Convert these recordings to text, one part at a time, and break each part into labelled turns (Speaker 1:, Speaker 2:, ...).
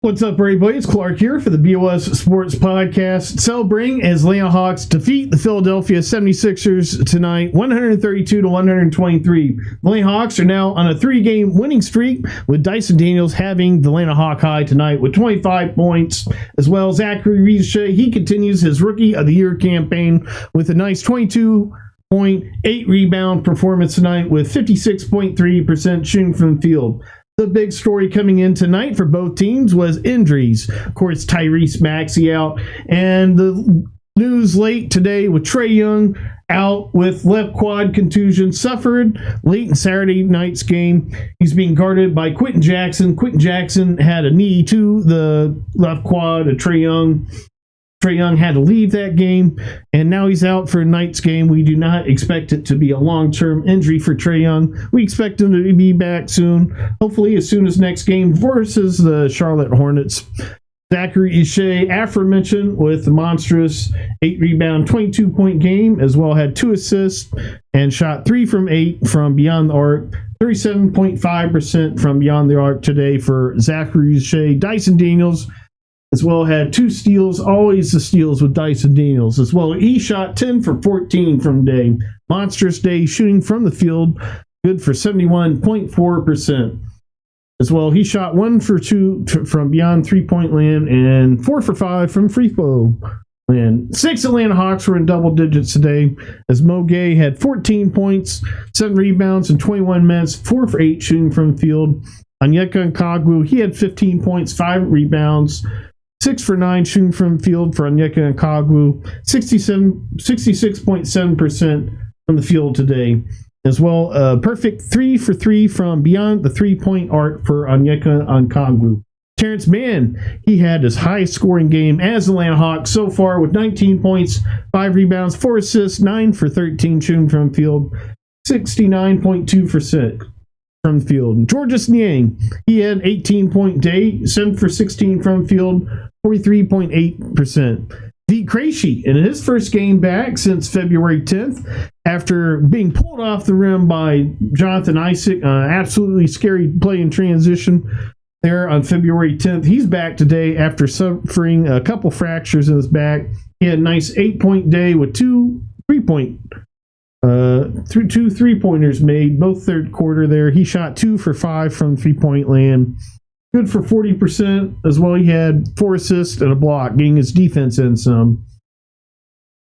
Speaker 1: What's up, everybody? It's Clark here for the BOS Sports Podcast, celebrating as Atlanta Hawks defeat the Philadelphia 76ers tonight, 132-123. The Atlanta Hawks are now on a 3-game winning streak, with Dyson Daniels having the Atlanta Hawk high tonight with 25 points, as well as Zachary Riche. He continues his Rookie of the Year campaign with a nice 22.8 rebound performance tonight, with 56.3% shooting from the field. The big story coming in tonight for both teams was injuries. Of course, Tyrese Maxey out, and the news late today with Trae Young out with left quad contusion, suffered late in Saturday night's game. He's being guarded by Quentin Jackson. Quentin Jackson had a knee to the left quad of Trae Young. Trae Young had to leave that game, and now he's out for tonight's game. We do not expect it to be a long-term injury for Trae Young. We expect him to be back soon, hopefully as soon as next game versus the Charlotte Hornets. Zachary Riche, aforementioned, with the monstrous 8-rebound, 22-point game, as well had 2 assists and shot 3 from 8 from beyond the arc. 37.5% from beyond the arc today for Zachary Riche. Dyson Daniels as well had 2 steals, always the steals with Dyson Daniels. As well, he shot 10 for 14 from day. Monstrous day shooting from the field, good for 71.4%. As well, he shot 1 for 2 from beyond three-point land and 4 for 5 from free throw land. 6 Atlanta Hawks were in double digits today, as Mo Gay had 14 points, 7 rebounds in 21 minutes, 4 for 8 shooting from the field. Onyeka Okongwu, he had 15 points, 5 rebounds, 6 for 9 shooting from field for Onyeka Okongwu, 66.7% from the field today. As well, perfect 3 for 3 from beyond the three-point arc for Onyeka Okongwu. Terrence Mann, he had his highest scoring game as the Atlanta Hawks so far with 19 points, 5 rebounds, 4 assists, 9 for 13 shooting from field, 69.2%. from the field. Georges Niang, he had 18-point day, 7 for 16 from field, 43.8%. Pete Krejci, in his first game back since February 10th, after being pulled off the rim by Jonathan Isaac, absolutely scary play in transition there on February 10th. He's back today after suffering a couple fractures in his back. He had a nice 8-point day with 2 3-pointers made, both third quarter there. He shot 2 for 5 from 3-point land. Good for 40%. As well, he had 4 assists and a block, getting his defense in some.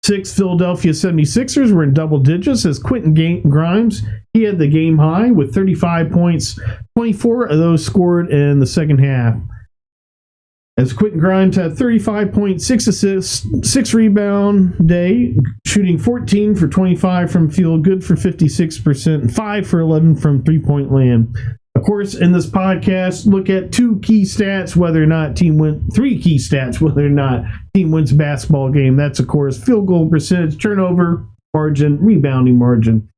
Speaker 1: 6 Philadelphia 76ers were in double digits as Quentin Grimes, he had the game high with 35 points. 24 of those scored in the second half. As Quentin Grimes had 35.6 assists, 6 rebound day, shooting 14 for 25 from field, good for 56%, and 5 for 11 from three-point land. Of course, in this podcast, look at 2 key stats, whether or not team win, 3 key stats, whether or not team wins a basketball game. That's, of course, field goal percentage, turnover margin, rebounding margin.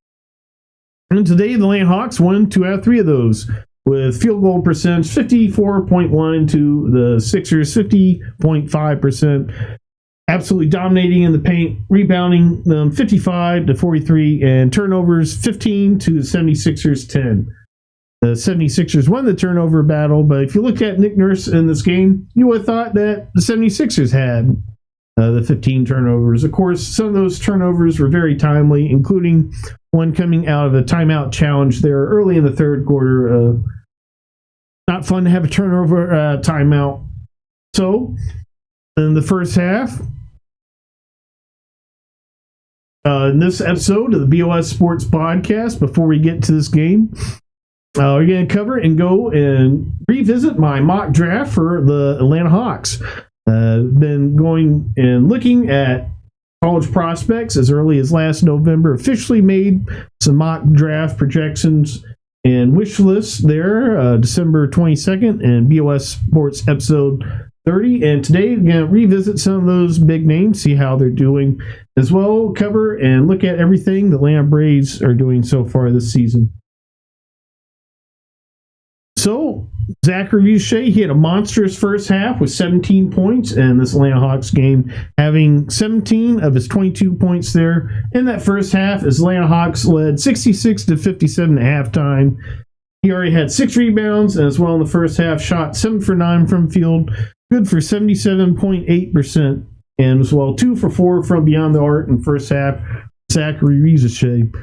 Speaker 1: And today, the Atlanta Hawks won 2 out of 3 of those, with field goal percentage 54.1 to the Sixers 50.5%. Absolutely dominating in the paint, rebounding 55 to 43, and turnovers 15 to the 76ers 10. The 76ers won the turnover battle, but if you look at Nick Nurse in this game, you would have thought that the 76ers had the 15 turnovers. Of course, some of those turnovers were very timely, including one coming out of a timeout challenge there early in the third quarter. Not fun to have a turnover timeout. So, in the first half, in this episode of the BOS Sports Podcast, before we get to this game, we're going to cover and go and revisit my mock draft for the Atlanta Hawks. Been going and looking at college prospects as early as last November. Officially made some mock draft projections and wish lists there, December 22nd, and BOS Sports episode 30. And today, we're going to revisit some of those big names, see how they're doing, as well cover and look at everything the Atlanta Braves are doing so far this season. So, Zachary Riche, he had a monstrous first half with 17 points in this Atlanta Hawks game, having 17 of his 22 points there in that first half as Atlanta Hawks led 66-57 at halftime. He already had 6 rebounds as well in the first half, shot 7 for 9 from field, good for 77.8%, and as well 2 for 4 from beyond the arc in the first half. Zachary Rizachet.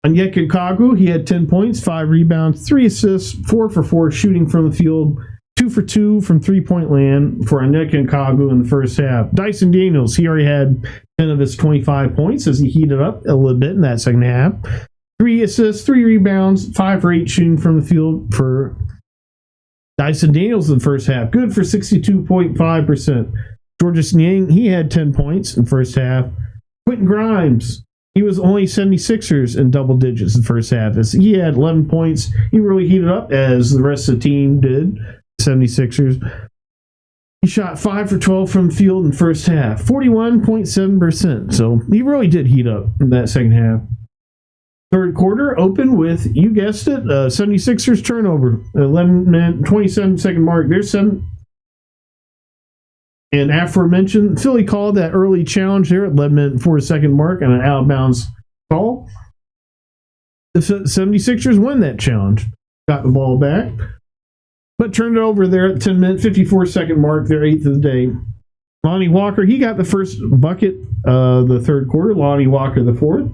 Speaker 1: Onyeka Okongwu, he had 10 points, 5 rebounds, 3 assists, 4 for 4 shooting from the field, 2 for 2 from three-point land for Onyeka Okongwu in the first half. Dyson Daniels, he already had 10 of his 25 points as he heated up a little bit in that second half. 3 assists, 3 rebounds, 5 for 8 shooting from the field for Dyson Daniels in the first half. Good for 62.5%. Georges Niang, he had 10 points in the first half. Quentin Grimes, he was only 76ers in double digits in the first half. As he had 11 points. He really heated up as the rest of the team did, 76ers. He shot 5 for 12 from the field in the first half, 41.7%. So he really did heat up in that second half. Third quarter opened with, you guessed it, 76ers turnover. 11-minute, 27-second mark. There's 7. And aforementioned, Philly called that early challenge there at 11-minute, 4-second mark on an out-of-bounds call. The 76ers won that challenge. Got the ball back. But turned it over there at the 10-minute, 54-second mark, their 8th of the day. Lonnie Walker, he got the first bucket the third quarter. Lonnie Walker the fourth.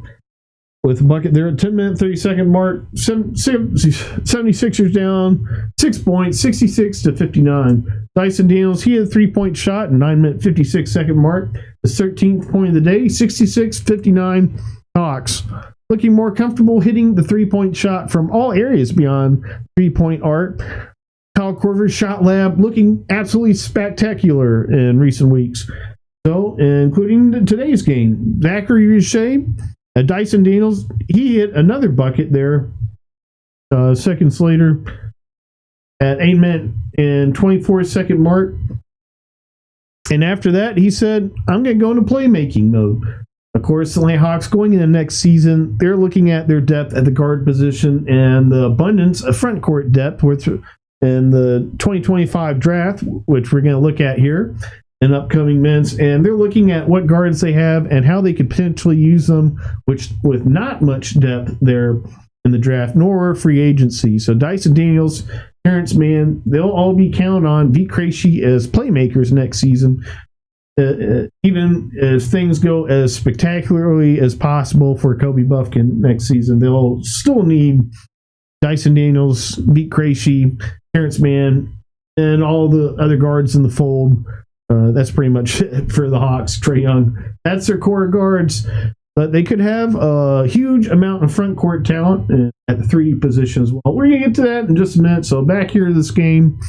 Speaker 1: With a bucket there at 10-minute, 30-second mark. 76ers down 6 points, 66-59. Dyson Daniels, he had a 3-point shot in 9-minute, 56-second mark. His 13th point of the day, 66-59 Hawks. Looking more comfortable hitting the 3-point shot from all areas beyond 3-point arc. Kyle Korver's shot lab looking absolutely spectacular in recent weeks. So, including today's game. Zachary Rizachet, Dyson Daniels, he hit another bucket there seconds later at 8-minute and 24-second mark. And after that, he said, I'm going to go into playmaking mode. Of course, the Atlanta Hawks going into next season, they're looking at their depth at the guard position and the abundance of front court depth in the 2025 draft, which we're going to look at here in upcoming minutes. And they're looking at what guards they have and how they could potentially use them, which with not much depth there in the draft, nor free agency. So Dyson Daniels, Terrence Mann, they'll all be counted on Vit Krejci as playmakers next season. Even as things go as spectacularly as possible for Kobe Buffkin next season, they'll still need Dyson Daniels, Vit Krejci, Terrence Mann, and all the other guards in the fold. That's pretty much it for the Hawks. Trae Young, that's their core guards. But they could have a huge amount of front court talent at the 3 position as well. We're going to get to that in just a minute. So back here to this game,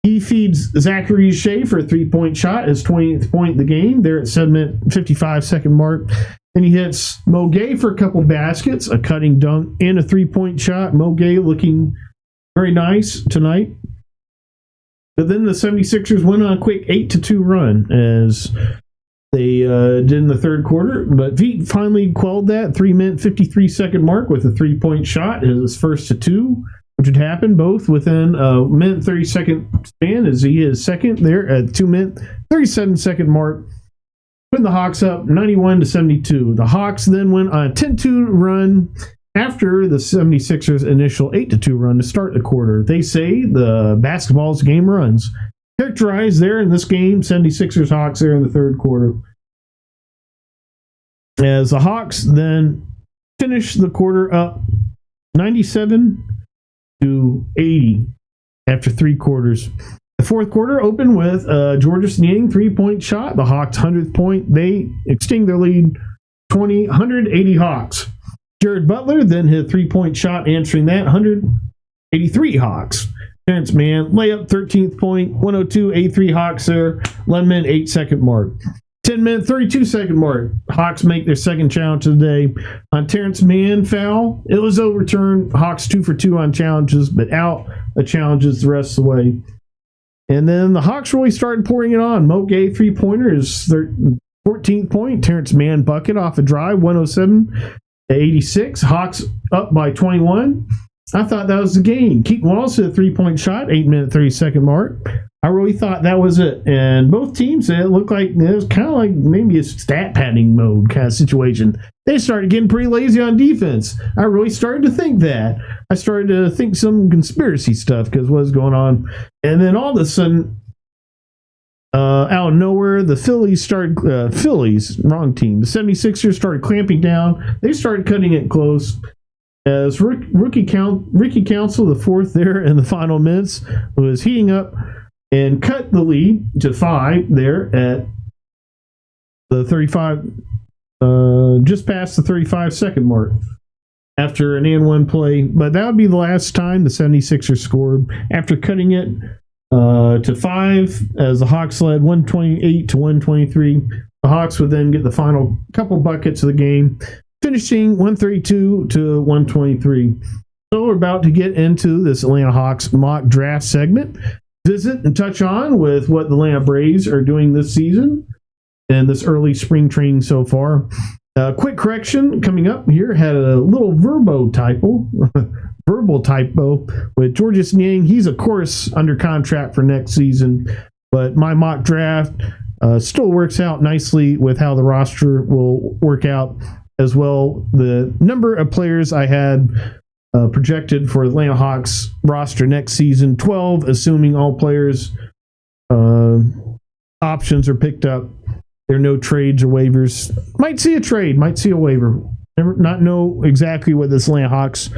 Speaker 1: he feeds Zachary Rizachet for a 3-point shot, his 20th point of the game. They're at 7-minute, 55-second mark. Then he hits Mo Gay for a couple baskets, a cutting dunk, and a 3-point shot. Mo Gay looking very nice tonight. But then the 76ers went on a quick 8-2 run as they did in the third quarter. But Vit finally quelled that 3-minute, 53-second mark with a 3-point shot, his first to 2, which had happened both within a minute 30-second span as he is second there at 2-minute, 37-second mark, putting the Hawks up 91-72. The Hawks then went on a 10-2 run after the 76ers' initial 8-2 run to start the quarter. They say the basketball's game runs. Characterized there in this game, 76ers Hawks there in the third quarter. As the Hawks then finish the quarter up 97-80 after 3 quarters. The fourth quarter opened with Georges Niang 3-point shot. The Hawks' 100th point. They extend their lead 180 Hawks. Jared Butler then hit a 3-point shot, answering that 183 Hawks. Terrence Mann, layup, 13th point, 102-83 Hawks there, 11-minute, 8-second mark. 10-minute, 32-second mark. Hawks make their second challenge of the day. On Terrence Mann foul, it was overturned. Hawks 2 for 2 on challenges, but out of challenges the rest of the way. And then the Hawks really started pouring it on. Mo Gay 3-pointer is 14th point. Terrence Mann bucket off a drive, 107-86. Hawks up by 21. I thought that was the game. Keaton Wallace hit a 3-point shot, 8-minute, 30-second mark. I really thought that was it. And both teams, it looked like it was kind of like maybe a stat padding mode kind of situation. They started getting pretty lazy on defense. I really started to think that. I started to think some conspiracy stuff because what's going on. And then all of a sudden, out of nowhere, the Phillies, wrong team. The 76ers started clamping down. They started cutting it close. As Ricky Council, the fourth there in the final minutes, was heating up and cut the lead to 5 there at the 35, just past the 35-second mark after an and one play. But that would be the last time the 76ers scored after cutting it to 5 as the Hawks led 128 to 123. The Hawks would then get the final couple buckets of the game, finishing 132 to 123. So we're about to get into this Atlanta Hawks mock draft segment. Visit and touch on with what the Atlanta Braves are doing this season and this early spring training so far. Quick correction coming up here, had a little verbal typo with Georges Niang. He's, of course, under contract for next season, but my mock draft still works out nicely with how the roster will work out as well. The number of players I had projected for Atlanta Hawks roster next season, 12, assuming all players' options are picked up. There are no trades or waivers. Might see a trade, might see a waiver. Never not know exactly what this Atlanta Hawks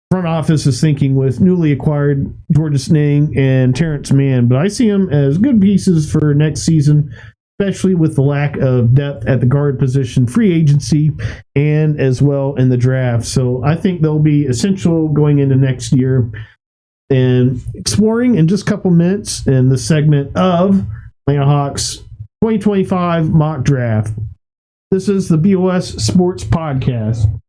Speaker 1: front office is thinking with newly acquired Georges Niang and Terrence Mann, but I see them as good pieces for next season, especially with the lack of depth at the guard position, free agency, and as well in the draft. So I think they'll be essential going into next year. And exploring in just a couple minutes in the segment of Atlanta Hawks 2025 mock draft. This is the BOS Sports Podcast.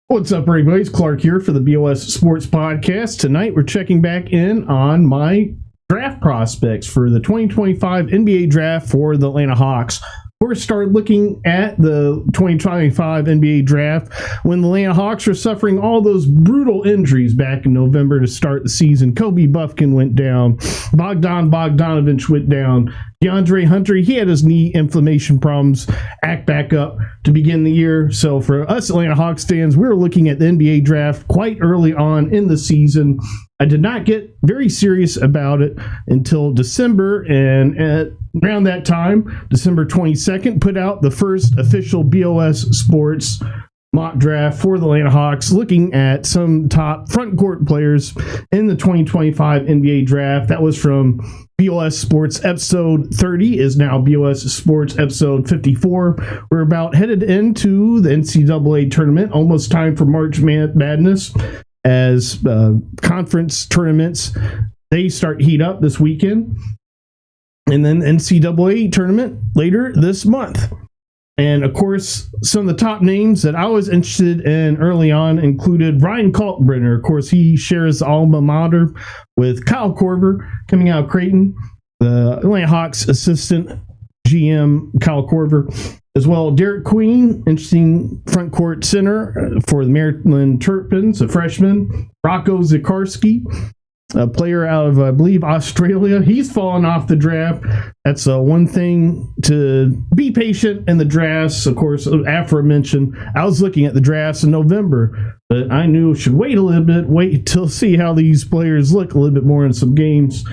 Speaker 1: What's up, everybody? It's Clark here for the BOS Sports Podcast. Tonight, we're checking back in on my draft prospects for the 2025 NBA draft for the Atlanta Hawks. We're started looking at the 2025 NBA draft when the Atlanta Hawks were suffering all those brutal injuries back in November to start the season. Kobe Buffkin went down. Bogdan Bogdanovic went down. DeAndre Hunter, he had his knee inflammation problems act back up to begin the year. So for us Atlanta Hawks fans, we were looking at the NBA draft quite early on in the season. I did not get very serious about it until December, and at around that time, December 22nd, put out the first official BOS Sports mock draft for the Atlanta Hawks, looking at some top front court players in the 2025 NBA draft. That was from BOS Sports episode 30, is now BOS Sports episode 54. We're about headed into the NCAA tournament, almost time for March Madness, as conference tournaments, they start heat up this weekend. And then NCAA tournament later this month. And of course, some of the top names that I was interested in early on included Ryan Kalkbrenner. Of course, he shares the alma mater with Kyle Korver coming out of Creighton, the Atlanta Hawks assistant GM Kyle Korver, as well Derek Queen, interesting front court center for the Maryland Terrapins, a freshman. Rocco Zikarsky, a player out of, I believe, Australia. He's fallen off the draft. That's one thing, to be patient in the drafts. Of course, aforementioned, I was looking at the drafts in November, but I knew I should wait a little bit, wait till see how these players look a little bit more in some games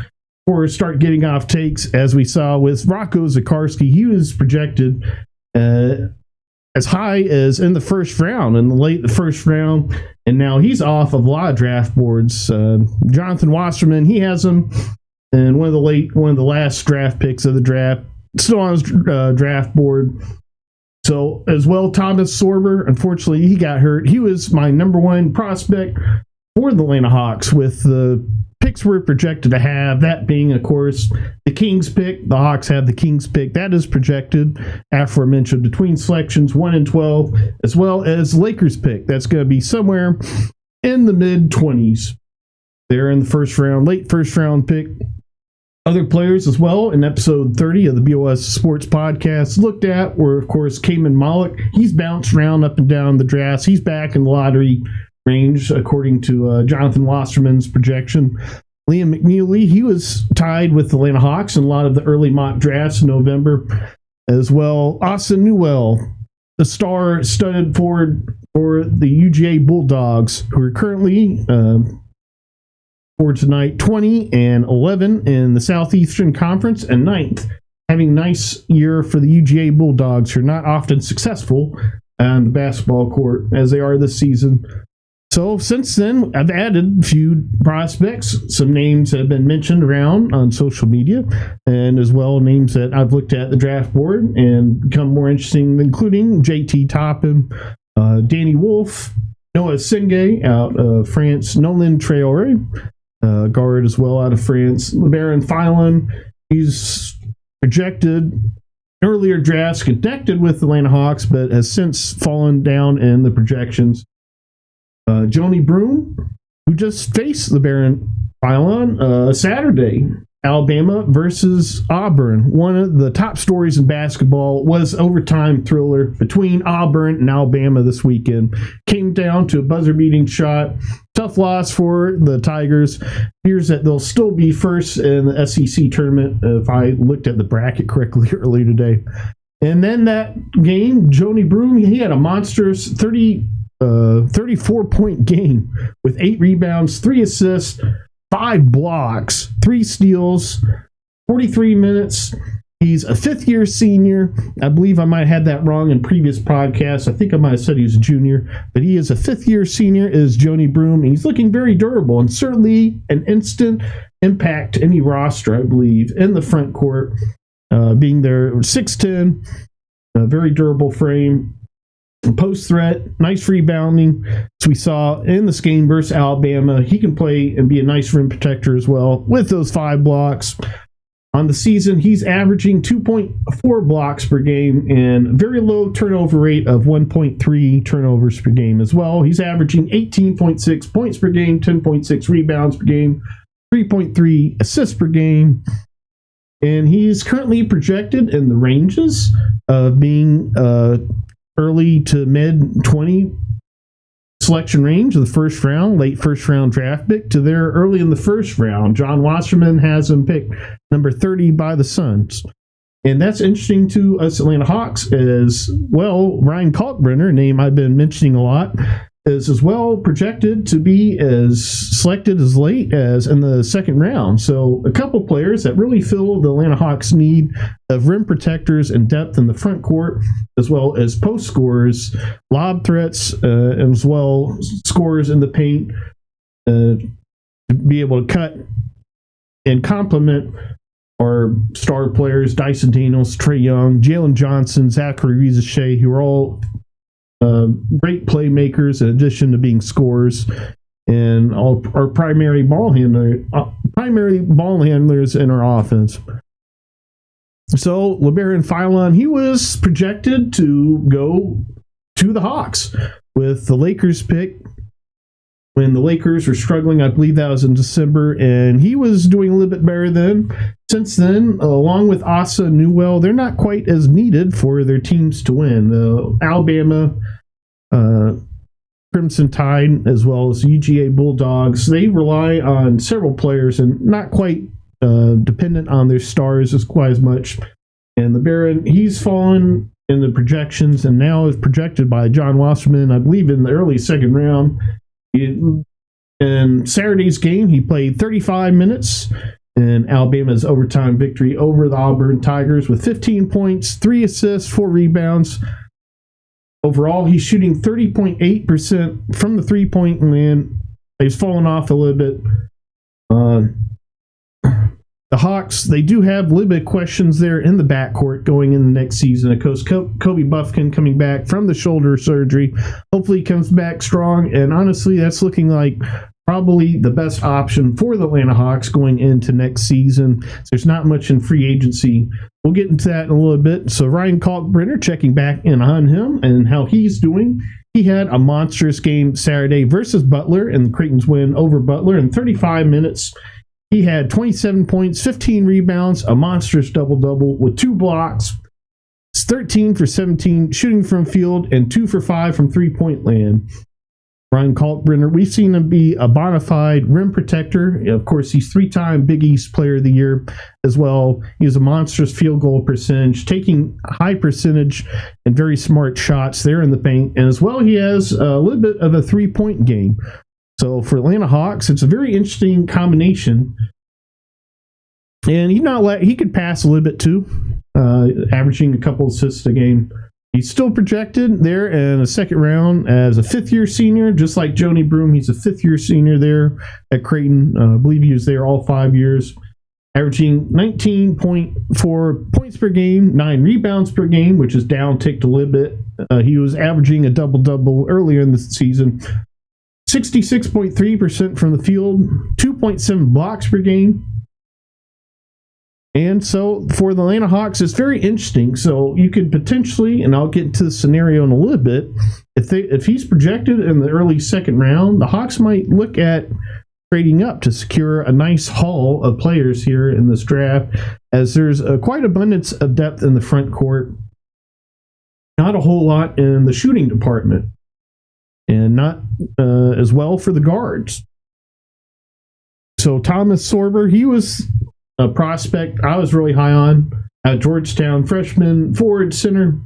Speaker 1: before we start getting off takes, as we saw with Rocco Zikarsky. He was projected as high as in the first round, in the late first round, and now he's off of a lot of draft boards. Jonathan Wasserman, he has him in one of the last draft picks of the draft, still on his draft board. So as well, Thomas Sorber, unfortunately, he got hurt. He was my number one prospect for the Atlanta Hawks, with the picks we're projected to have, that being, of course, the Kings pick. The Hawks have the Kings pick. That is projected, aforementioned, between selections 1 and 12, as well as Lakers pick. That's going to be somewhere in the mid-20s. They're in the first round, late first round pick. Other players as well in episode 30 of the BOS Sports Podcast looked at were, of course, Kaman Malik. He's bounced around up and down the drafts. He's back in the lottery range, according to Jonathan Wasserman's projection. Liam McNeely, he was tied with the Atlanta Hawks in a lot of the early mock drafts in November. As well, Austin Newell, the star-studded forward for the UGA Bulldogs, who are currently for tonight 20-11 in the Southeastern Conference and 9th, having a nice year for the UGA Bulldogs, who are not often successful on the basketball court as they are this season. So since then, I've added a few prospects, some names that have been mentioned around on social media, and as well names that I've looked at the draft board and become more interesting, including JT Toppin, Danny Wolf, Noah Senge out of France, Nolan Traore, guard as well out of France, LeBaron Philon. He's projected earlier drafts, connected with the Atlanta Hawks, but has since fallen down in the projections. Joni Broom, who just faced LeBaron Philon Saturday. Alabama versus Auburn. One of the top stories in basketball was overtime thriller between Auburn and Alabama this weekend. Came down to a buzzer-beating shot. Tough loss for the Tigers. Appears that they'll still be first in the SEC tournament, if I looked at the bracket correctly earlier today. And then that game, Joni Broom, he had a monstrous 34-point game with 8 rebounds, 3 assists, 5 blocks, 3 steals, 43 minutes. He's a fifth-year senior. I believe I might have had that wrong in previous podcasts. I think I might have said he was a junior, but he is a fifth-year senior, is Joni Broom, and he's looking very durable and certainly an instant impact to any roster, I believe, in the front court, being there 6'10", a very durable frame. Post threat, nice rebounding, as we saw in this game versus Alabama. He can play and be a nice rim protector as well with those 5 blocks. On the season, he's averaging 2.4 blocks per game and very low turnover rate of 1.3 turnovers per game as well. He's averaging 18.6 points per game, 10.6 rebounds per game, 3.3 assists per game. And he's currently projected in the ranges of being early to mid 20 selection range of the first round, late first round draft pick, to there early in the first round. John Wasserman has him picked number 30 by the Suns. And that's interesting to us Atlanta Hawks as well. Ryan Kalkbrenner, a name I've been mentioning a lot, is as well projected to be as selected as late as in the second round. So a couple players that really fill the Atlanta Hawks' need of rim protectors and depth in the front court, as well as post scorers, lob threats, and as well scorers in the paint, to be able to cut and complement our star players, Dyson Daniels, Trae Young, Jalen Johnson, Zachary Riza-Shea, who are all great playmakers in addition to being scorers, and all our primary ball handlers in our offense. So LeBaron Philon, he was projected to go to the Hawks with the Lakers pick when the Lakers were struggling. I believe that was in December, and he was doing a little bit better then. Since then, along with Asa Newell, they're not quite as needed for their teams to win. The Alabama Crimson Tide, as well as UGA Bulldogs, they rely on several players and not quite dependent on their stars as quite as much. And LeBaron, he's fallen in the projections and now is projected by John Wasserman, I believe, in the early second round. In Saturday's game, he played 35 minutes in Alabama's overtime victory over the Auburn Tigers with 15 points, 3 assists, 4 rebounds. Overall, he's shooting 30.8% from the three-point land. He's fallen off a little bit. The Hawks, they do have a little bit of questions there in the backcourt going in the next season. Of course, Kobe Buffkin coming back from the shoulder surgery. Hopefully he comes back strong. And honestly, that's looking like probably the best option for the Atlanta Hawks going into next season. There's not much in free agency. We'll get into that in a little bit. So Ryan Kalkbrenner, checking back in on him and how he's doing. He had a monstrous game Saturday versus Butler, and the Creighton's win over Butler in 35 minutes. He had 27 points, 15 rebounds, a monstrous double-double with 2 blocks. It's 13 for 17 shooting from field and 2 for 5 from three-point land. Ryan Kalkbrenner, we've seen him be a bona fide rim protector. Of course, he's 3-time Big East Player of the Year as well. He has a monstrous field goal percentage, taking high percentage and very smart shots there in the paint. And as well, he has a little bit of a three-point game. So for Atlanta Hawks, it's a very interesting combination. And he could pass a little bit too, averaging a couple assists a game. He's still projected there in a second round as a fifth-year senior, just like Joni Broom. He's a fifth-year senior there at Creighton. I believe he was there all 5 years, averaging 19.4 points per game, 9 rebounds per game, which is down-ticked a little bit. He was averaging a double-double earlier in the season. 66.3% from the field, 2.7 blocks per game. And so for the Atlanta Hawks, it's very interesting. So you could potentially, and I'll get into the scenario in a little bit, if he's projected in the early second round, the Hawks might look at trading up to secure a nice haul of players here in this draft, as there's quite abundance of depth in the front court. Not a whole lot in the shooting department, and not as well for the guards. So Thomas Sorber, he was a prospect I was really high on at Georgetown, freshman, forward, center,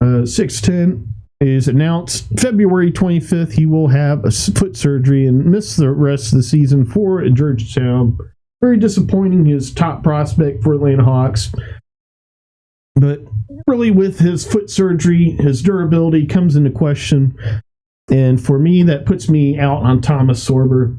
Speaker 1: 6'10", is announced February 25th. He will have a foot surgery and miss the rest of the season for Georgetown. Very disappointing, his top prospect for Atlanta Hawks. But really with his foot surgery, his durability comes into question. And for me, that puts me out on Thomas Sorber.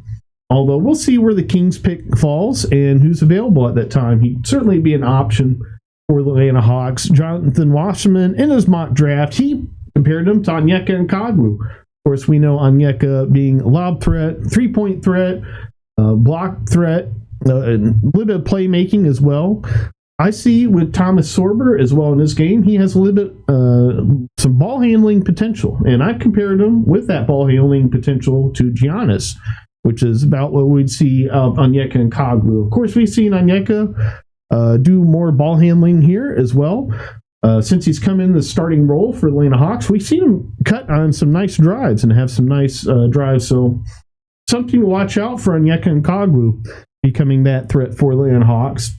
Speaker 1: Although we'll see where the Kings pick falls and who's available at that time. He'd certainly be an option for the Atlanta Hawks. Jonathan Wasserman, in his mock draft, he compared him to Onyeka Nkagwu. Of course, we know Onyeka being a lob threat, three-point threat, block threat, a little bit of playmaking as well. I see with Thomas Sorber as well in this game, he has a little bit some ball handling potential. And I've compared him with that ball handling potential to Giannis, which is about what we'd see of Onyeka and Nkagwu. Of course, we've seen Onyeka do more ball handling here as well. Since he's come in the starting role for Atlanta Hawks, we've seen him cut on some nice drives and have some nice drives. So something to watch out for Onyeka and Nkagwu becoming that threat for Atlanta Hawks.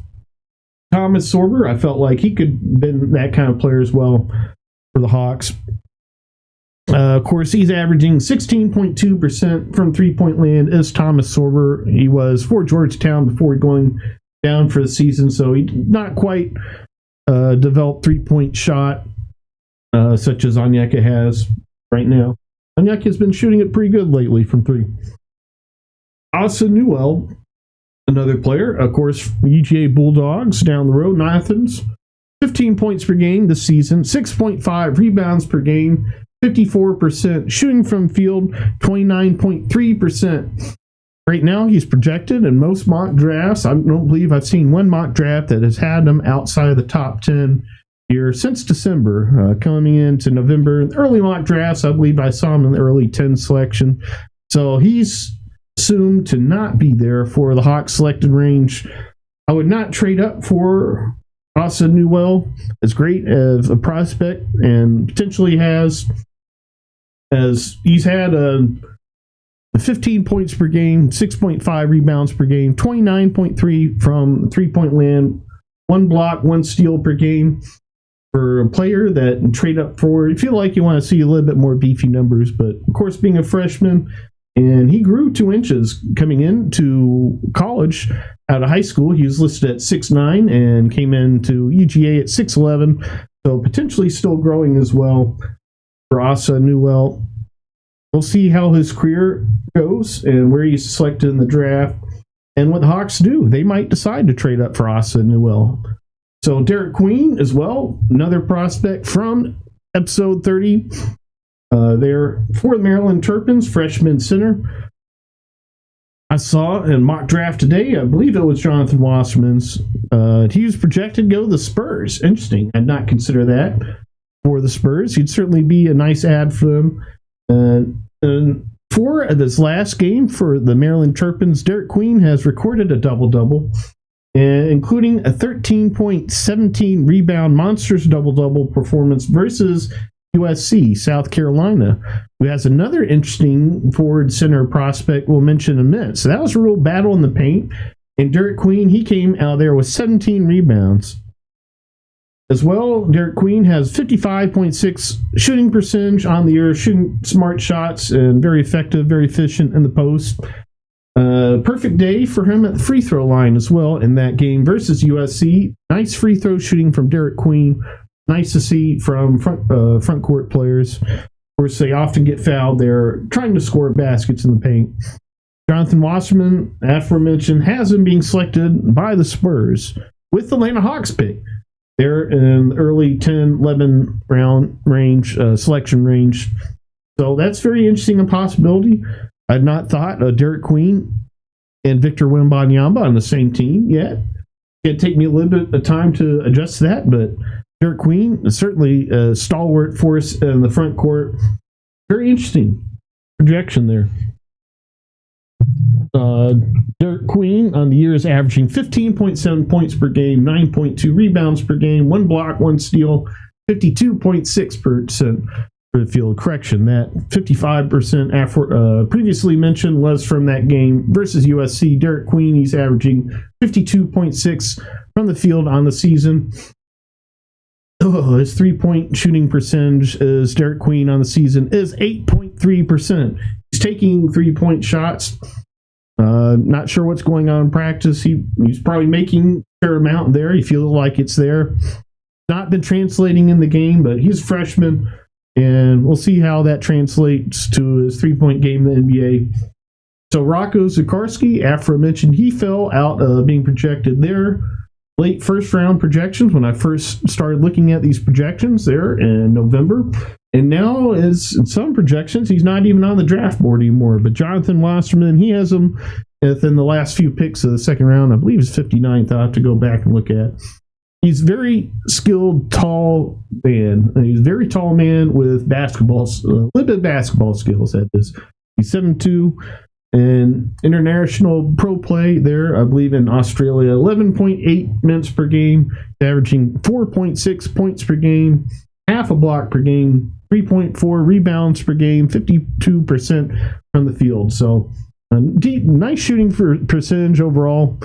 Speaker 1: Thomas Sorber, I felt like he could have been that kind of player as well for the Hawks. Of course, he's averaging 16.2% from three-point land as Thomas Sorber. He was for Georgetown before going down for the season, so he did not quite develop three-point shot such as Onyeka has right now. Onyeka has been shooting it pretty good lately from three. Asa Newell, another player, of course, UGA Bulldogs down the road, Athens. 15 points per game this season, 6.5 rebounds per game, 54% shooting from field, 29.3%. Right now, he's projected in most mock drafts. I don't believe I've seen one mock draft that has had him outside of the top 10 here since December. Coming into November, in the early mock drafts, I believe I saw him in the early 10 selection. So he's assumed to not be there for the Hawks selected range. I would not trade up for Asa Newell, as great as a prospect and potentially has, as he's had 15 points per game, 6.5 rebounds per game, 29.3 from three-point land, 1 block, 1 steal per game. For a player that trade up for, you feel like you want to see a little bit more beefy numbers, but of course, being a freshman, and he grew 2 inches coming into college out of high school. He was listed at 6'9" and came into UGA at 6'11", so potentially still growing as well for Asa Newell. We'll see how his career goes and where he's selected in the draft and what the Hawks do. They might decide to trade up for Asa Newell. So Derek Queen as well, another prospect from episode 30. They're for the Maryland Terrapins, freshman center. I saw in mock draft today, I believe it was Jonathan Wasserman's. He was projected to go to the Spurs. Interesting. I'd not consider that for the Spurs. He'd certainly be a nice ad for them. And for this last game for the Maryland Terrapins, Derek Queen has recorded a double-double, including a 13.17 rebound monsters double-double performance versus USC, South Carolina, who has another interesting forward center prospect we'll mention in a minute. So that was a real battle in the paint. And Derek Queen, he came out there with 17 rebounds. As well, Derek Queen has 55.6 shooting percentage on the year, shooting smart shots and very effective, very efficient in the post. Perfect day for him at the free throw line as well in that game versus USC. Nice free throw shooting from Derek Queen. Nice to see from front court players. Of course, they often get fouled. They're trying to score baskets in the paint. Jonathan Wasserman, aforementioned, has been being selected by the Spurs with the Atlanta Hawks pick. They're in the early 10, 11 round range, selection range. So that's very interesting, a possibility. I'd not thought Derek Queen and Victor Wembanyama on the same team yet. It'd take me a little bit of time to adjust to that, but Derek Queen is certainly a stalwart force in the front court. Very interesting projection there. Derek Queen on the year is averaging 15.7 points per game, 9.2 rebounds per game, 1 block, 1 steal, 52.6% for the field. Correction, that 55% previously mentioned was from that game versus USC. Derek Queen, he's averaging 52.6 from the field on the season. His 3-point shooting percentage is Derek Queen on the season is 8.3%. He's taking 3-point shots. Not sure what's going on in practice. He's probably making a fair amount there. He feels like it's there. Not been translating in the game, but he's a freshman, and we'll see how that translates to his 3-point game in the NBA. So Rocco Zikarsky, aforementioned, he fell out being projected there. Late first round projections when I first started looking at these projections there in November. And now is in some projections, he's not even on the draft board anymore. But Jonathan Wasserman, he has him within the last few picks of the second round. I believe it's 59th. I'll have to go back and look at. He's very skilled, tall man. He's a very tall man with basketball, a little bit of basketball skills at this. He's 7'2". And international pro play there, I believe in Australia, 11.8 minutes per game, averaging 4.6 points per game, half a block per game, 3.4 rebounds per game, 52% from the field. So nice shooting percentage overall,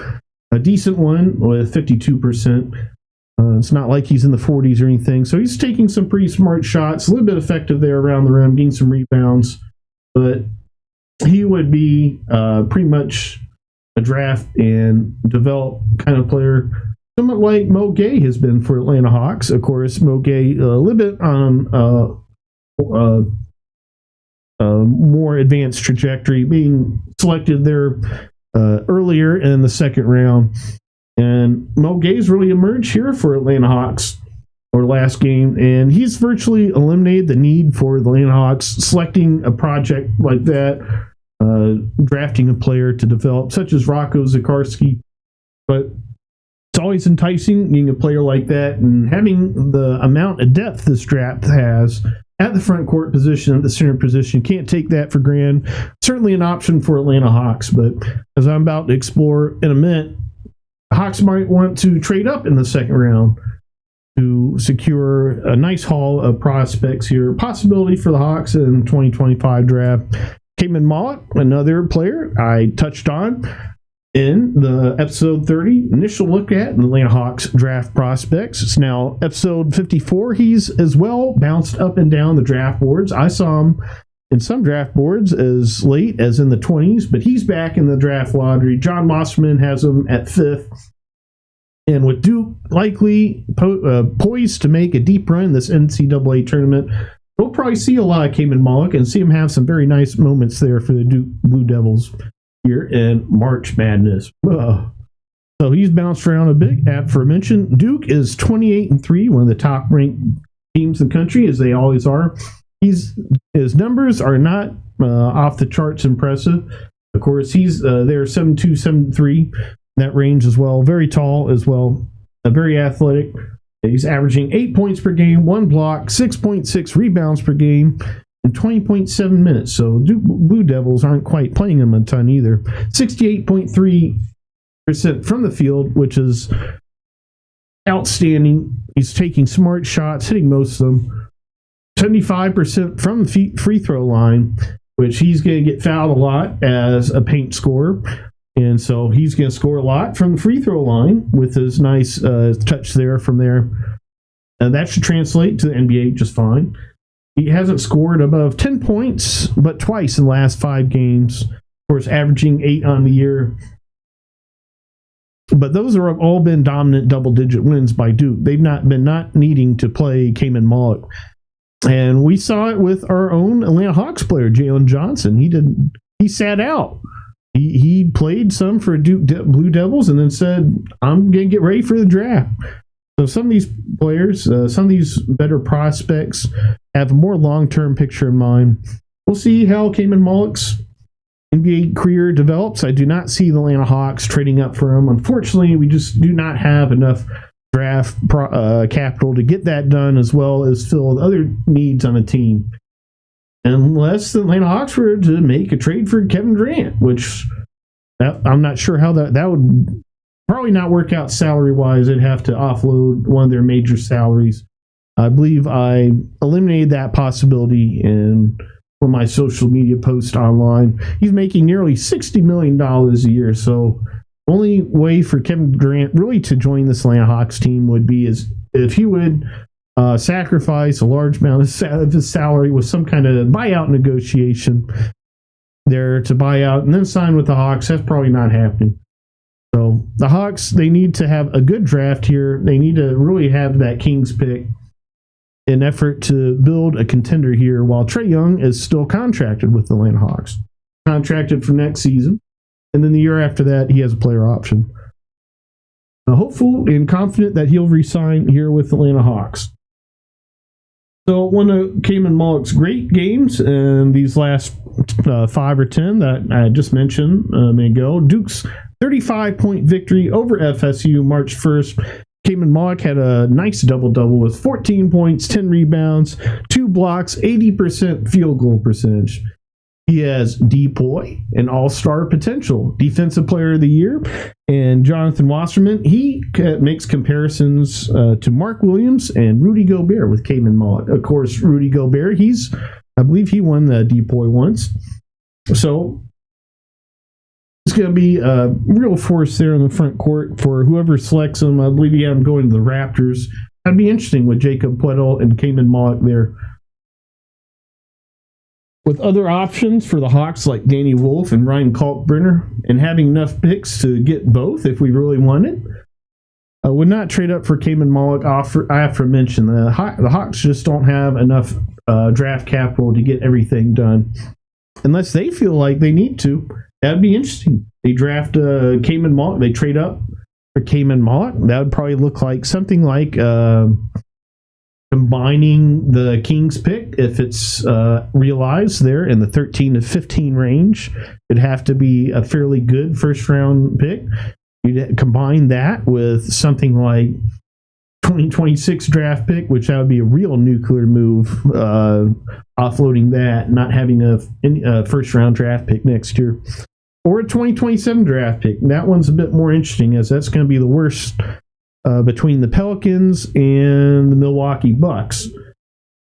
Speaker 1: a decent one with 52%. It's not like he's in the 40s or anything. So he's taking some pretty smart shots, a little bit effective there around the rim, getting some rebounds. But he would be pretty much a draft and develop kind of player, somewhat like Mo Gay has been for Atlanta Hawks. Of course, Mo Gay a little bit on more advanced trajectory, being selected there earlier in the second round. And Mo Gay's really emerged here for Atlanta Hawks or last game, and he's virtually eliminated the need for the Atlanta Hawks selecting a project like that, drafting a player to develop, such as Rocco Zikarsky. But it's always enticing being a player like that and having the amount of depth this draft has at the front court position, at the center position. Can't take that for granted. Certainly an option for Atlanta Hawks, but as I'm about to explore in a minute, Hawks might want to trade up in the second round to secure a nice haul of prospects here. Possibility for the Hawks in 2025 draft. Cayman Malik, another player I touched on in the episode 30 initial look at the Atlanta Hawks draft prospects. It's now episode 54. He's as well bounced up and down the draft boards. I saw him in some draft boards as late as in the 20s, but he's back in the draft lottery. John Mosserman has him at 5th. And with Duke likely poised to make a deep run in this NCAA tournament, we'll probably see a lot of Cayman Malik and see him have some very nice moments there for the Duke Blue Devils here in March Madness. So he's bounced around a bit. Aforementioned, Duke is 28-3, one of the top-ranked teams in the country, as they always are. His numbers are not off the charts impressive. Of course, he's there 7'2", 7'3", that range as well. Very tall as well. Very athletic. He's averaging 8 points per game, 1 block, 6.6 rebounds per game, in 20.7 minutes. So Blue Devils aren't quite playing him a ton either. 68.3% from the field, which is outstanding. He's taking smart shots, hitting most of them. 75% from the free throw line, which he's going to get fouled a lot as a paint scorer. And so he's going to score a lot from the free throw line with his nice touch there from there. That should translate to the NBA just fine. He hasn't scored above 10 points, but twice in the last 5 games. Of course, averaging 8 on the year. But those have all been dominant double-digit wins by Duke. They've not needing to play Kaman Malik. And we saw it with our own Atlanta Hawks player, Jalen Johnson. He sat out. He played some for Duke Blue Devils and then said, I'm going to get ready for the draft. So some of these players, some of these better prospects have a more long-term picture in mind. We'll see how Kaman Malik's NBA career develops. I do not see the Atlanta Hawks trading up for him. Unfortunately, we just do not have enough draft capital to get that done, as well as fill other needs on the team. Unless the Atlanta Hawks were to make a trade for Kevin Durant, which I'm not sure how that would probably not work out salary-wise. They'd have to offload one of their major salaries. I believe I eliminated that possibility in one of my social media posts online. He's making nearly $60 million a year, so the only way for Kevin Durant really to join this Atlanta Hawks team would be is if he would sacrifice a large amount of his salary with some kind of buyout negotiation there to buy out and then sign with the Hawks. That's probably not happening. So the Hawks, they need to have a good draft here. They need to really have that Kings pick in effort to build a contender here, while Trae Young is still contracted with the Atlanta Hawks. Contracted for next season. And then the year after that, he has a player option. Hopeful and confident that he'll re-sign here with the Atlanta Hawks. So one of Kaman Malik's great games in these last 5 or 10 that I just mentioned a minute ago. Duke's 35-point victory over FSU March 1st. Kaman Malik had a nice double-double with 14 points, 10 rebounds, 2 blocks, 80% field goal percentage. He has DPOY and all-star potential, defensive player of the year. And Jonathan Wasserman, he makes comparisons to Mark Williams and Rudy Gobert with Kaman Malik. Of course, Rudy Gobert, I believe he won the DPOY once. So it's going to be a real force there in the front court for whoever selects him. I believe he had him going to the Raptors. That'd be interesting with Jacob Poeltl and Kaman Malik there. With other options for the Hawks like Danny Wolf and Ryan Kalkbrenner, and having enough picks to get both if we really wanted, I would not trade up for Kaman Malik. I have to mention the Hawks just don't have enough draft capital to get everything done unless they feel like they need to. That'd be interesting. They draft Kaman Malik. They trade up for Kaman Malik. That would probably look like something like combining the Kings pick, if it's realized there in the 13 to 15 range. It'd have to be a fairly good first round pick. You'd combine that with something like 2026 draft pick, which that would be a real nuclear move, offloading that, not having a first round draft pick next year. Or a 2027 draft pick. That one's a bit more interesting, as that's going to be the worst between the Pelicans and the Milwaukee Bucks.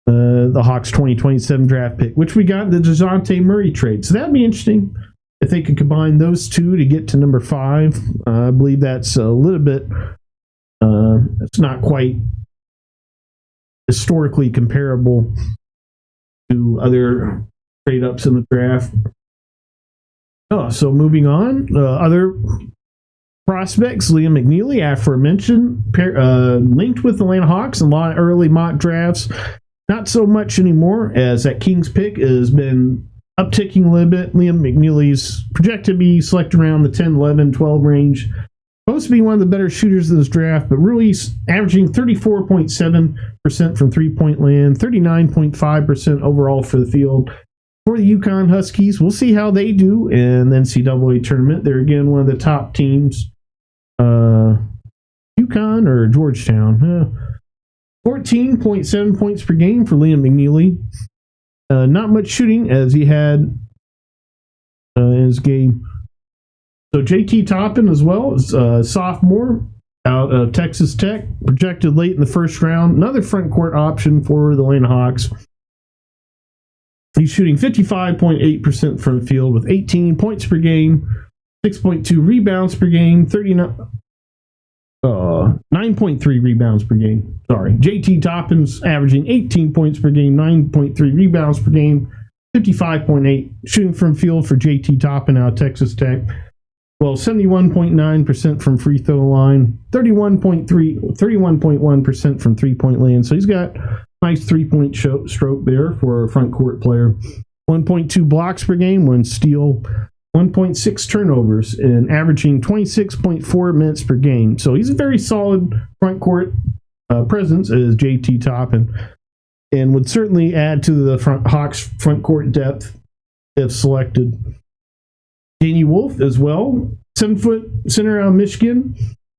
Speaker 1: The Hawks 2027 draft pick, which we got the DeJounte Murray trade. So that'd be interesting if they could combine those two to get to number 5. I believe that's a little bit, it's not quite historically comparable to other trade-ups in the draft. So moving on, other prospects, Liam McNeely, aforementioned, linked with the Atlanta Hawks in a lot of early mock drafts. Not so much anymore, as that Kings pick has been upticking a little bit. Liam McNeely's projected to be selected around the 10, 11, 12 range. Supposed to be one of the better shooters in this draft, but really averaging 34.7% from three-point land, 39.5% overall for the field. for the Yukon Huskies. We'll see how they do in the NCAA tournament. They're again one of the top teams. Yukon or Georgetown? 14.7 points per game for Liam McNeely. Not much shooting as he had in his game. So JT Toppin as well is a sophomore out of Texas Tech, projected late in the first round. Another front court option for the Atlanta Hawks. He's shooting 55.8% from the field with 18 points per game, 6.2 rebounds per game, 9.3 rebounds per game. Sorry. JT Toppin's averaging 18 points per game, 9.3 rebounds per game, 55.8 shooting from field for JT Toppin out of Texas Tech. Well, 71.9% from free throw line, 31.1% from three-point land. So he's got a nice three-point stroke there for a front court player. 1.2 blocks per game, 1 steal, 1.6 turnovers, and averaging 26.4 minutes per game. So he's a very solid front court presence as JT Toppin, and would certainly add to the Hawks front court depth if selected. Danny Wolf as well, 7-foot center out of Michigan.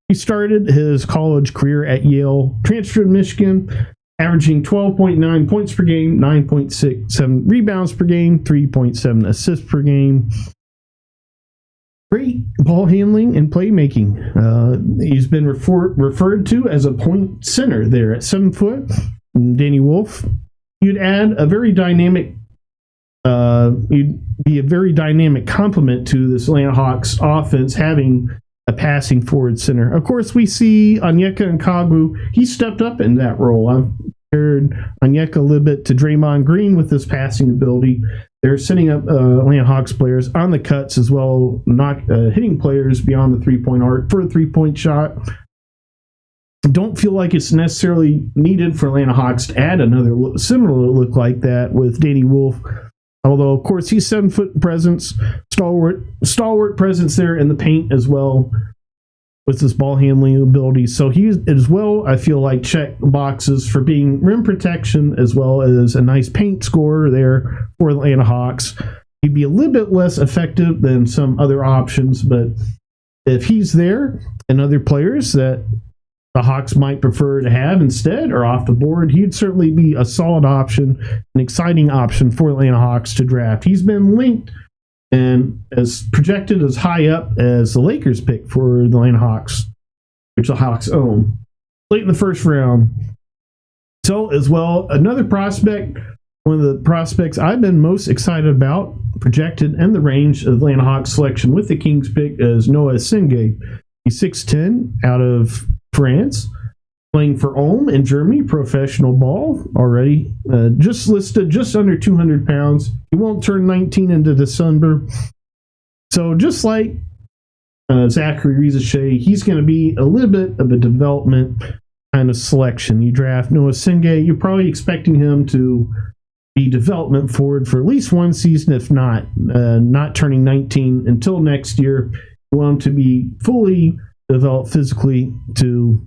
Speaker 1: He started his college career at Yale, transferred to Michigan, averaging 12.9 points per game, 9.67 rebounds per game, 3.7 assists per game. Great ball handling and playmaking. He's been referred to as a point center there at 7 foot. Danny Wolf. You'd add a very dynamic. You'd be a very dynamic complement to this Atlanta Hawks offense, having a passing forward center. Of course, we see Onyeka Okongwu. He stepped up in that role. I've compared Onyeka a little bit to Draymond Green with his passing ability. They're setting up Atlanta Hawks players on the cuts as well, not hitting players beyond the three-point arc for a three-point shot. Don't feel like it's necessarily needed for Atlanta Hawks to add another similar look like that with Danny Wolf. Although, of course, he's 7-foot presence, stalwart presence there in the paint as well with his ball handling ability. So he as well, I feel like, check boxes for being rim protection as well as a nice paint scorer there for the Atlanta Hawks. He'd be a little bit less effective than some other options, but if he's there and other players that the Hawks might prefer to have instead or off the board, he'd certainly be a solid option, an exciting option for Atlanta Hawks to draft. He's been linked and as projected as high up as the Lakers pick for the Atlanta Hawks, which the Hawks own, late in the first round. So as well, another prospect, one of the prospects I've been most excited about, projected in the range of Atlanta Hawks selection with the Kings pick, is Noah Singeh. He's 6'10", out of France, playing for Ulm in Germany, professional ball already. Just listed just under 200 pounds. He won't turn 19 into December. So just like Zachary Rizachet, he's going to be a little bit of a development kind of selection. You draft Noah Singeh, you're probably expecting him to be development forward for at least one season, if not turning 19 until next year. You want him to be fully developed physically to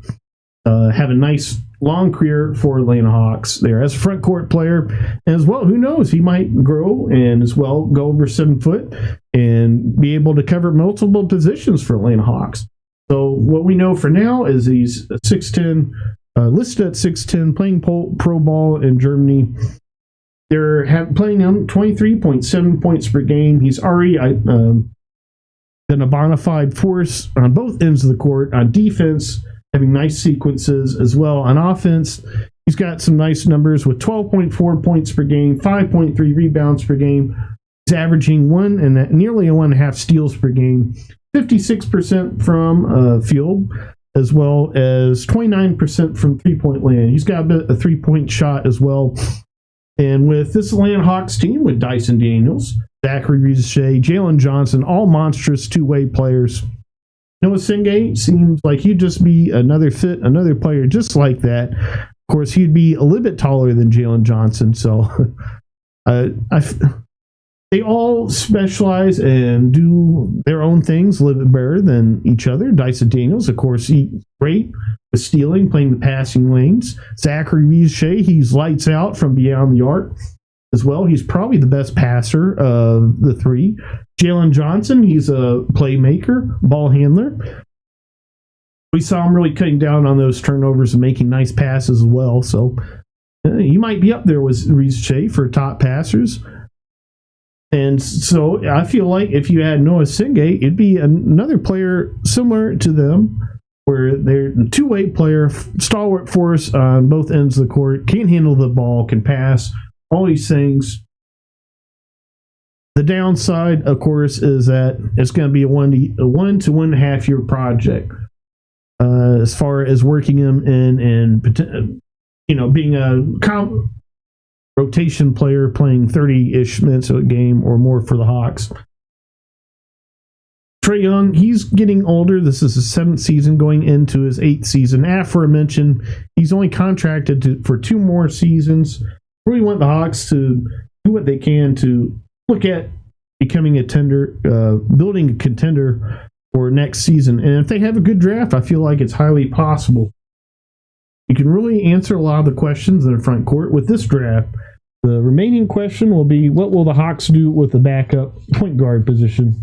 Speaker 1: have a nice long career for Atlanta Hawks there as a front court player. And as well, who knows, he might grow and as well go over 7 foot and be able to cover multiple positions for Atlanta Hawks. So what we know for now is he's 6'10", listed at 6'10", playing pro ball in Germany. They're playing him 23.7 points per game. He's already been a bona fide force on both ends of the court. On defense, having nice sequences as well. On offense, he's got some nice numbers with 12.4 points per game, 5.3 rebounds per game. He's averaging nearly 1.5 steals per game, 56% from field, as well as 29% from three-point land. He's got a three-point shot as well. And with this Atlanta Hawks team, with Dyson Daniels, Zachary Rizachet, Jalen Johnson, all monstrous two-way players, Noah Singeh seems like he'd just be another player just like that. Of course, he'd be a little bit taller than Jalen Johnson, so they all specialize and do their own things a little bit better than each other. Dyson Daniels, of course, he's great with stealing, playing the passing lanes. Zachary Rizachet, he's lights out from beyond the arc. as well. He's probably the best passer of the three. Jalen Johnson, he's a playmaker, ball handler. We saw him really cutting down on those turnovers and making nice passes as well. So he might be up there with Reese Shea for top passers. And so I feel like if you add Noah Singay, it'd be another player similar to them, where they're a two-way player, stalwart force on both ends of the court, can handle the ball, can pass, all these things. The downside, of course, is that it's going to be a 1 to 1.5 year project as far as working him in and being a rotation player playing 30-ish minutes a game or more for the Hawks. Trae Young, he's getting older. This is his 7th season going into his 8th season. Aforementioned, he's only contracted for 2 more seasons. Really want the Hawks to do what they can to look at becoming a building a contender for next season. And if they have a good draft, I feel like it's highly possible. You can really answer a lot of the questions in the front court with this draft. The remaining question will be, what will the Hawks do with the backup point guard position?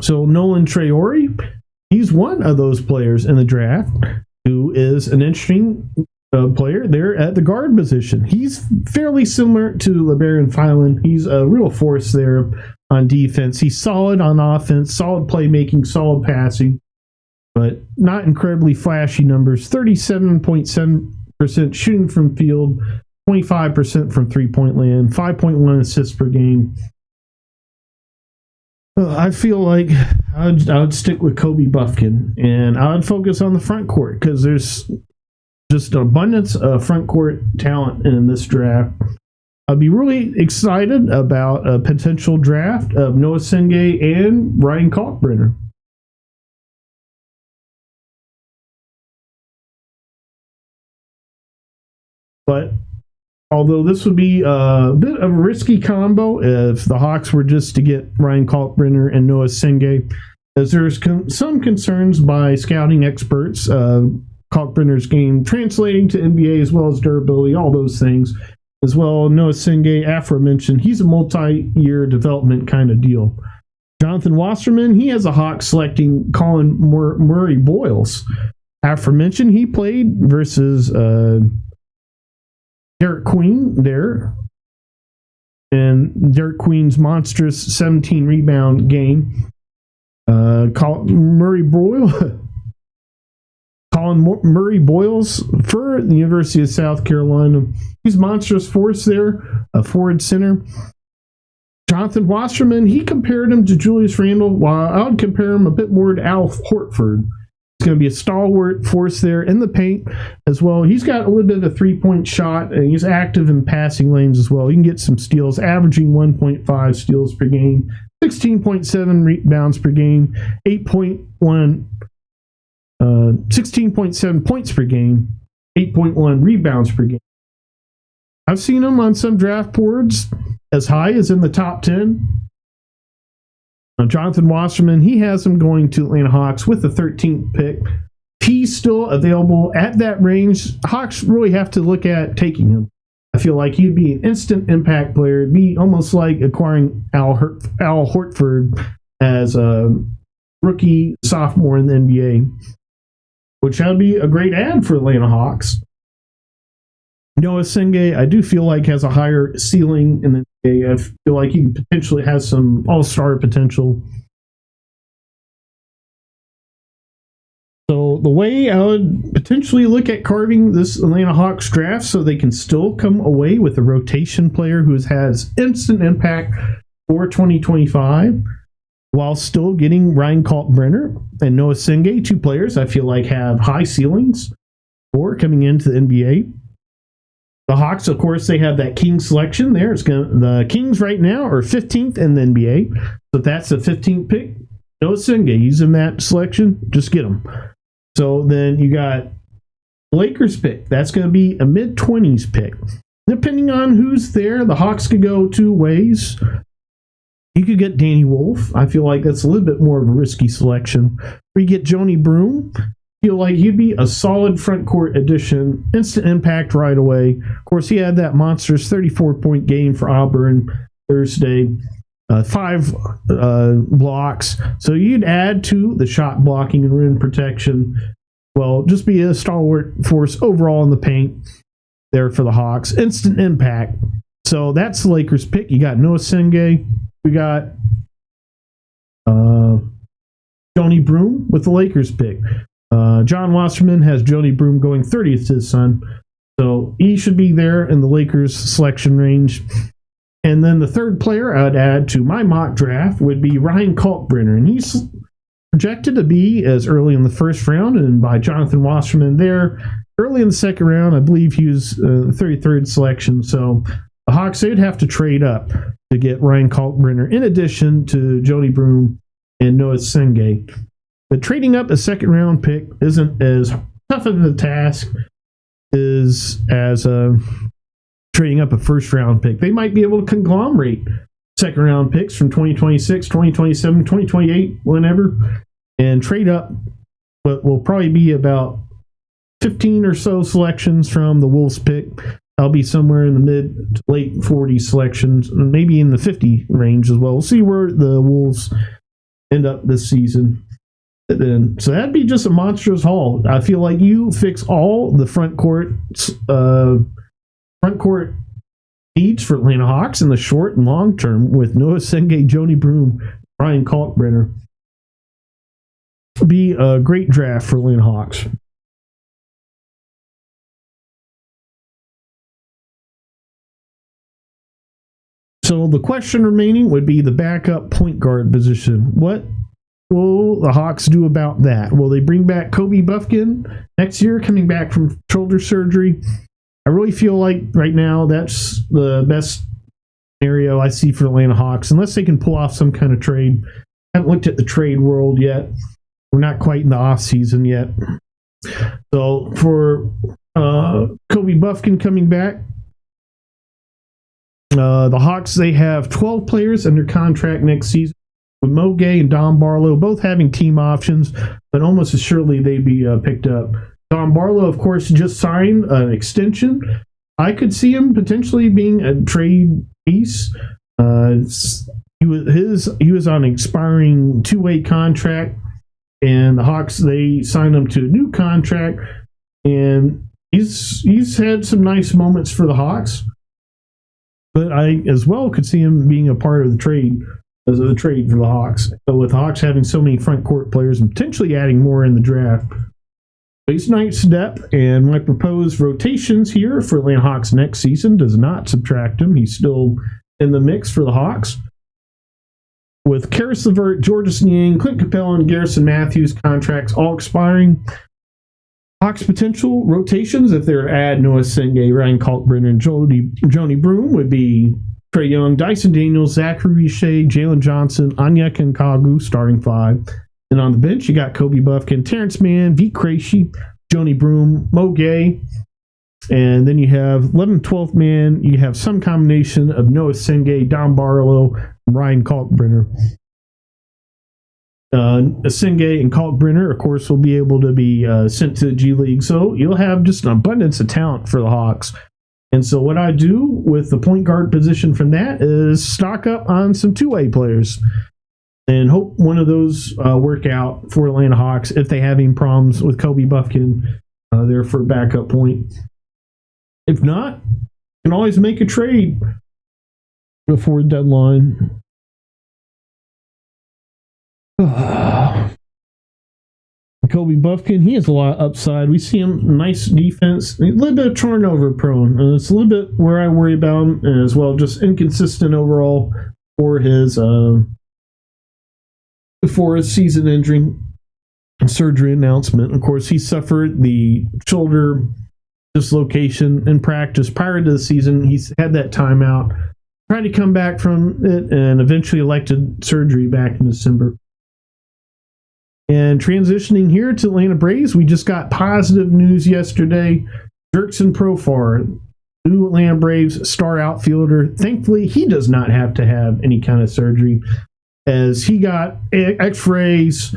Speaker 1: So Nolan Traore, he's one of those players in the draft who is an interesting player there at the guard position. He's fairly similar to LeBaron Filan. He's a real force there on defense. He's solid on offense, solid playmaking, solid passing, but not incredibly flashy numbers. 37.7% shooting from field, 25% from three-point land, 5.1 assists per game. I feel like I would stick with Kobe Buffkin, and I would focus on the front court because there's just an abundance of front court talent in this draft. I'd be really excited about a potential draft of Noah Singay and Ryan Kalkbrenner. But although this would be a bit of a risky combo if the Hawks were just to get Ryan Kalkbrenner and Noah Singay, as there's some concerns by scouting experts, Kalkbrenner's game translating to NBA as well as durability, all those things. As well, Noah Singay, aforementioned, he's a multi-year development kind of deal. Jonathan Wasserman, he has a Hawk selecting Colin Murray Boyles. Aforementioned, he played versus Derek Queen there, and Derek Queen's monstrous 17 rebound game. Colin Murray Boyles for the University of South Carolina. He's monstrous force there, a forward center. Jonathan Wasserman, he compared him to Julius Randle, while I would compare him a bit more to Al Hortford. He's going to be a stalwart force there in the paint as well. He's got a little bit of a three-point shot, and he's active in passing lanes as well. He can get some steals, averaging 1.5 steals per game, 16.7 rebounds per game, 16.7 points per game, 8.1 rebounds per game. I've seen him on some draft boards as high as in the top 10. Jonathan Wasserman, he has him going to Atlanta Hawks with the 13th pick. He's still available at that range. Hawks really have to look at taking him. I feel like he'd be an instant impact player. It'd be almost like acquiring Al Hortford as a rookie sophomore in the NBA, which would be a great ad for Atlanta Hawks. Noah Singay, I do feel like has a higher ceiling in the NBA. I feel like he potentially has some all-star potential. So the way I would potentially look at carving this Atlanta Hawks draft so they can still come away with a rotation player who has instant impact for 2025 while still getting Ryan Kalkbrenner and Noah Singay, 2 players I feel like have high ceilings for coming into the NBA. The Hawks, of course, they have that Kings selection there. The Kings right now are 15th in the NBA. So that's the 15th pick. Noah Singay, he's in that selection. Just get him. So then you got Lakers pick. That's going to be a mid-20s pick. Depending on who's there, the Hawks could go 2 ways. You could get Danny Wolf. I feel like that's a little bit more of a risky selection. Or you get Joni Broom. feel like he'd be a solid front court addition, instant impact right away. Of course, he had that monstrous 34-point game for Auburn Thursday, 5 blocks. So you'd add to the shot blocking and rim protection. Well, just be a stalwart force overall in the paint there for the Hawks. Instant impact. So that's the Lakers pick. You got Noah Senge. We got Joni Broom with the Lakers pick. John Wasserman has Joni Broom going 30th to his son. So he should be there in the Lakers selection range. And then the third player I'd add to my mock draft would be Ryan Kalkbrenner. And he's projected to be as early in the first round, and by Jonathan Wasserman there. Early in the second round, I believe he was the 33rd selection. So the Hawks, they'd have to trade up to get Ryan Kalkbrenner in addition to Joni Broom and Noah Senge. But trading up a second round pick isn't as tough of a task as trading up a first round pick. They might be able to conglomerate second round picks from 2026, 2027, 2028, whenever, and trade up what will probably be about 15 or so selections from the Wolves pick. I'll be somewhere in the mid to late 40 selections, maybe in the 50 range as well. We'll see where the Wolves end up this season. So that'd be just a monstrous haul. I feel like you fix all the front court needs for Atlanta Hawks in the short and long term with Noah Senge, Joni Broom, Ryan Kalkbrenner. Be a great draft for Atlanta Hawks. So the question remaining would be the backup point guard position. What will the Hawks do about that? Will they bring back Kobe Buffkin next year, coming back from shoulder surgery? I really feel like right now that's the best scenario I see for Atlanta Hawks, unless they can pull off some kind of trade. I haven't looked at the trade world yet. We're not quite in the off season yet. So for Kobe Buffkin coming back, the Hawks, they have 12 players under contract next season, with Mo Gay and Don Barlow both having team options, but almost assuredly they'd be picked up. Don Barlow, of course, just signed an extension. I could see him potentially being a trade piece. He was on an expiring 2-way contract, and the Hawks, they signed him to a new contract, and he's had some nice moments for the Hawks. But I as well could see him being a part of the trade for the Hawks. But with the Hawks having so many front court players and potentially adding more in the draft. Base night step, and my proposed rotations here for Atlanta Hawks next season does not subtract him. He's still in the mix for the Hawks. With Karis LeVert, Georges Niang, Clint Capella, and Garrison Matthews contracts all expiring, Hawks' potential rotations, if they're add Noah Senge, Ryan Kalkbrenner, and Joni Broom, would be Trae Young, Dyson Daniels, Zachary Riche, Jalen Johnson, Onyeka Nkagu, starting 5. And on the bench, you got Kobe Buffkin, Terrence Mann, Vee Krejci, Joni Broom, Mo Gay. And then you have 11th, 12th man. You have some combination of Noah Senge, Don Barlow, and Ryan Kalkbrenner. Senge and Kalkbrenner, of course, will be able to be sent to the G League. So you'll have just an abundance of talent for the Hawks. And so what I do with the point guard position from that is stock up on some 2-way players and hope one of those work out for Atlanta Hawks if they have any problems with Kobe Buffkin there for a backup point. If not, you can always make a trade before the deadline. Kobe Buffkin, he has a lot of upside. We see him, nice defense, a little bit of turnover prone, and it's a little bit where I worry about him, and as well just inconsistent overall for his season injury surgery announcement. Of course, he suffered the shoulder dislocation in practice prior to the season. He's had that timeout, tried to come back from it, and eventually elected surgery back in December. And transitioning here to Atlanta Braves, we just got positive news yesterday. Jurickson Profar, new Atlanta Braves star outfielder. Thankfully, he does not have to have any kind of surgery, as he got x-rays,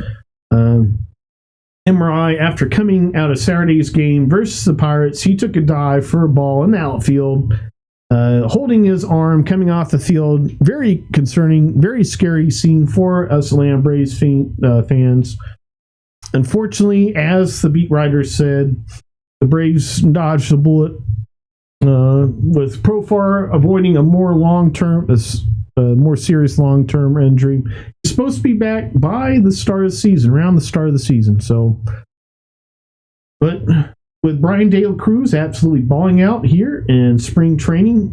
Speaker 1: MRI after coming out of Saturday's game versus the Pirates. He took a dive for a ball in the outfield, holding his arm, coming off the field. Very concerning, very scary scene for us Atlanta Braves fans. Unfortunately, as the beat writer said, the Braves dodged a bullet, with Profar avoiding a more serious long-term injury. He's supposed to be back by the start of the season, around the start of the season. But with Brian De La Cruz absolutely balling out here in spring training,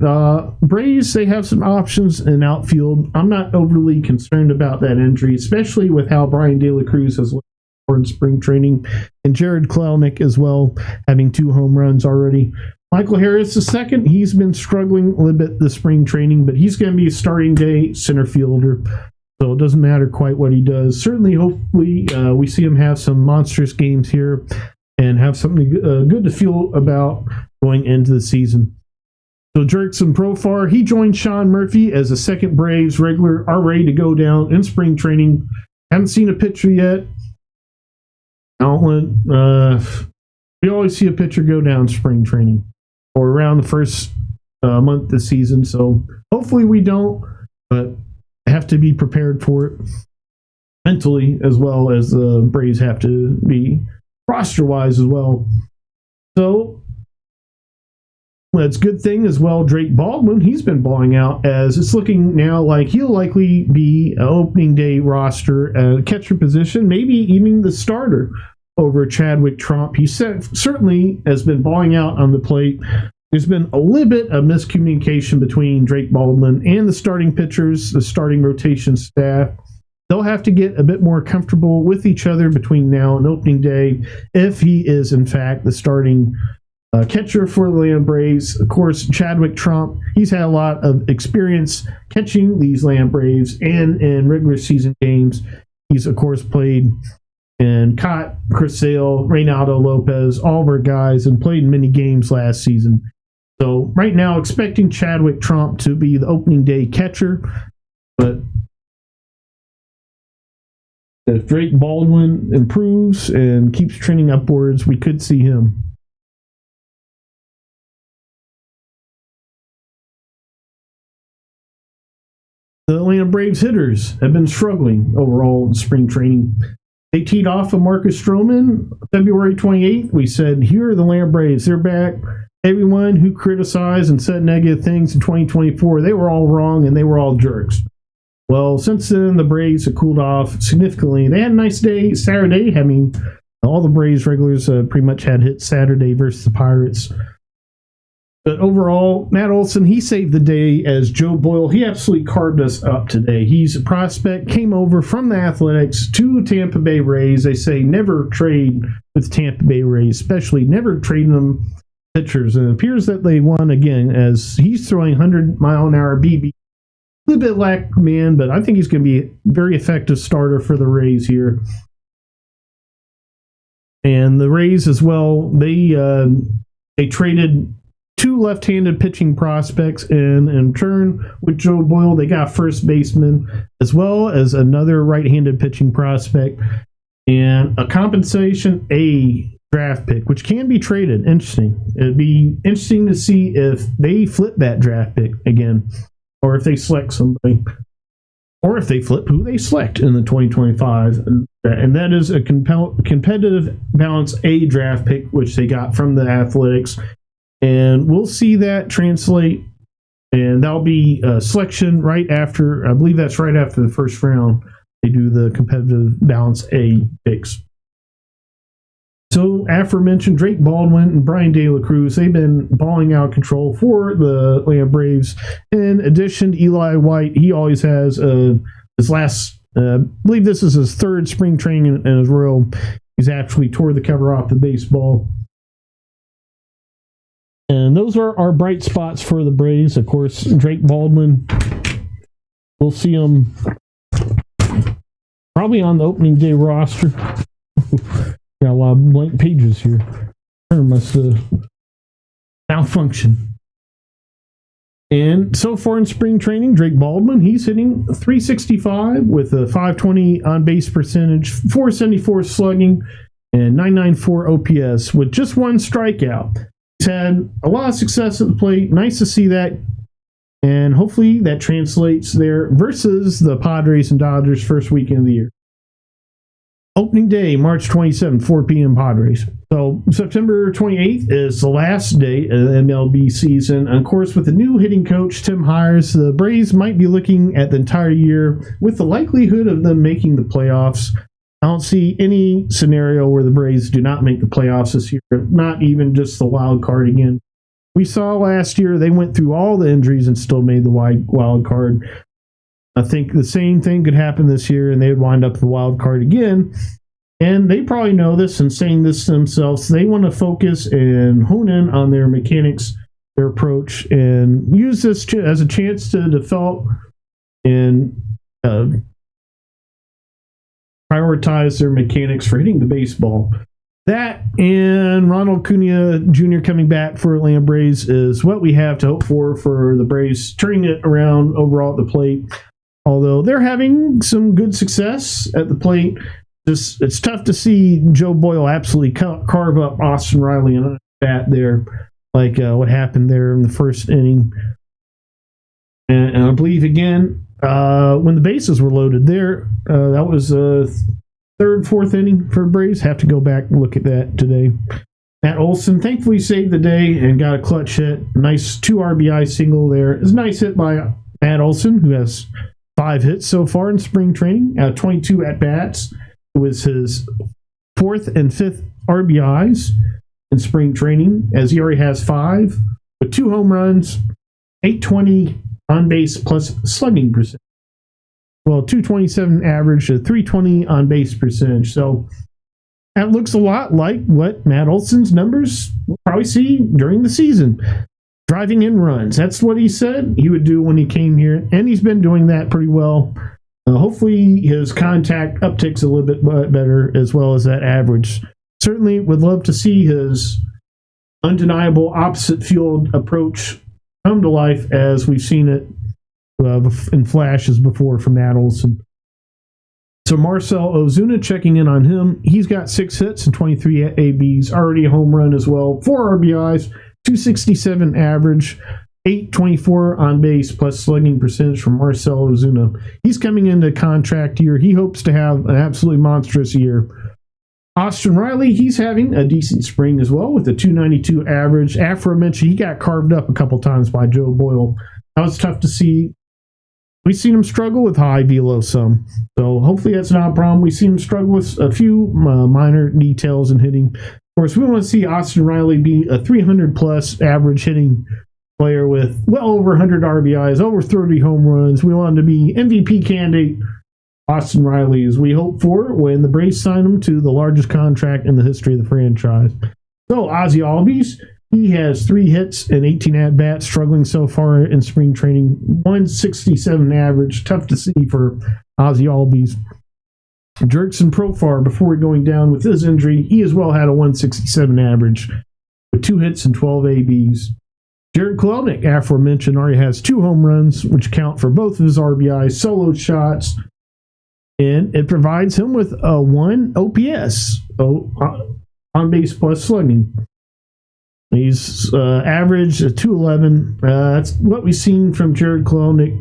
Speaker 1: Braves, they have some options in outfield. I'm not overly concerned about that injury, especially with how Brian De La Cruz has looked in spring training, and Jared Kelenic as well, having 2 home runs already. Michael Harris II, he's been struggling a little bit this spring training, but he's going to be a starting day center fielder, so it doesn't matter quite what he does. Certainly, hopefully, we see him have some monstrous games here and have something good to feel about going into the season. So Jurickson Profar, he joined Sean Murphy as a second Braves regular, are ready to go down in spring training. Haven't seen a pitcher yet. We always see a pitcher go down spring training or around the first month of the season, so hopefully we don't, but I have to be prepared for it mentally, as well as the Braves have to be roster-wise as well. So that's a good thing as well. Drake Baldwin, he's been balling out, as it's looking now like he'll likely be an opening day roster catcher position, maybe even the starter over Chadwick Tromp. He certainly has been balling out on the plate. There's been a little bit of miscommunication between Drake Baldwin and the starting pitchers, the starting rotation staff. They'll have to get a bit more comfortable with each other between now and opening day if he is, in fact, the starting catcher for the Atlanta Braves. Of course, Chadwick Tromp, he's had a lot of experience catching these Atlanta Braves, and in regular season games, he's, of course, played and caught Chris Sale, Reynaldo Lopez, all of our guys, and played in many games last season. So right now, expecting Chadwick Tromp to be the opening day catcher, but if Drake Baldwin improves and keeps trending upwards, we could see him. The Atlanta Braves hitters have been struggling overall in spring training. They teed off of Marcus Stroman February 28th. We said, here are the Atlanta Braves. They're back. Everyone who criticized and said negative things in 2024, they were all wrong and they were all jerks. Well, since then, the Braves have cooled off significantly. They had a nice day Saturday. I mean, all the Braves regulars pretty much had hit Saturday versus the Pirates. But overall, Matt Olson, he saved the day as Joe Boyle. He absolutely carved us up today. He's a prospect, came over from the Athletics to Tampa Bay Rays. They say never trade with Tampa Bay Rays, especially never trading them pitchers. And it appears that they won again, as he's throwing 100-mile-an-hour BB. A little bit lack man, but I think he's going to be a very effective starter for the Rays here. And the Rays as well, they traded 2 left-handed pitching prospects, and in turn with Joe Boyle, they got first baseman as well as another right-handed pitching prospect and a compensation A draft pick, which can be traded. Interesting. It'd be interesting to see if they flip that draft pick again, or if they select somebody, or if they flip who they select in the 2025. And that is a competitive balance A draft pick, which they got from the Athletics. And we'll see that translate, and that'll be a selection right after, I believe that's right after the first round, they do the competitive balance A picks. So, aforementioned Drake Baldwin and Brian De La Cruz, they've been balling out of control for the Atlanta Braves. In addition to Eli White, he always has his last, I believe this is his 3rd spring training in his row. He's actually tore the cover off the baseball. And those are our bright spots for the Braves. Of course, Drake Baldwin, we'll see him probably on the opening day roster. Got a lot of blank pages here. Printer must malfunction. And so far in spring training, Drake Baldwin, he's hitting .365 with a .520 on base percentage, .474 slugging, and 994 OPS with just one strikeout. He's had a lot of success at the plate. Nice to see that. And hopefully that translates there versus the Padres and Dodgers first weekend of the year. Opening day, March 27th, 4 p.m. Padres. So September 28th is the last day of the MLB season. And of course, with the new hitting coach, Tim Hires, the Braves might be looking at the entire year with the likelihood of them making the playoffs. I don't see any scenario where the Braves do not make the playoffs this year, not even just the wild card again. We saw last year they went through all the injuries and still made the wild card. I think the same thing could happen this year, and they would wind up the wild card again. And they probably know this and saying this to themselves. They want to focus and hone in on their mechanics, their approach, and use this as a chance to develop and prioritize their mechanics for hitting the baseball. That and Ronald Acuna Jr. coming back for Atlanta Braves is what we have to hope for the Braves turning it around overall at the plate. Although they're having some good success at the plate, it's tough to see Joe Boyle absolutely carve up Austin Riley on a bat there, like what happened there in the first inning. And I believe, again, when the bases were loaded there, that was third, fourth inning for Braves. Have to go back and look at that today. Matt Olson thankfully saved the day and got a clutch hit. Nice 2 RBI single there. It's a nice hit by Matt Olson, who has 5 hits so far in spring training, 22 at-bats. It was his 4th and 5th RBIs in spring training, as he already has 5, with 2 home runs, 820 on base plus slugging percentage. Well, 227 average, a 320 on base percentage. So that looks a lot like what Matt Olson's numbers we'll probably see during the season. Driving in runs. That's what he said he would do when he came here, and he's been doing that pretty well. Hopefully his contact upticks a little bit better, as well as that average. Certainly would love to see his undeniable opposite field approach come to life as we've seen it in flashes before from Matt Olson. So Marcell Ozuna checking in on him. He's got 6 hits and 23 ABs, already a home run as well. 4 RBIs, 267 average, 824 on base plus slugging percentage from Marcell Ozuna. He's coming into contract year. He hopes to have an absolutely monstrous year. Austin Riley, he's having a decent spring as well with a 292 average. Aforementioned, he got carved up a couple times by Joe Boyle. That was tough to see. We've seen him struggle with high velo some. So hopefully that's not a problem. We've seen him struggle with a few minor details in hitting. Of course, we want to see Austin Riley be a 300-plus average hitting player with well over 100 RBIs, over 30 home runs. We want him to be MVP candidate Austin Riley, as we hope for when the Braves sign him to the largest contract in the history of the franchise. So Ozzie Albies, he has 3 hits and 18 at-bats, struggling so far in spring training. 167 average, tough to see for Ozzie Albies. Jerkson Profar, before going down with his injury, he as well had a 167 average with 2 hits and 12 ABs. Jared Kelenic, aforementioned, already has 2 home runs, which count for both of his RBIs, solo shots, and it provides him with a 1 OPS, so on base plus slugging. He's average 211. That's what we've seen from Jared Kelenic,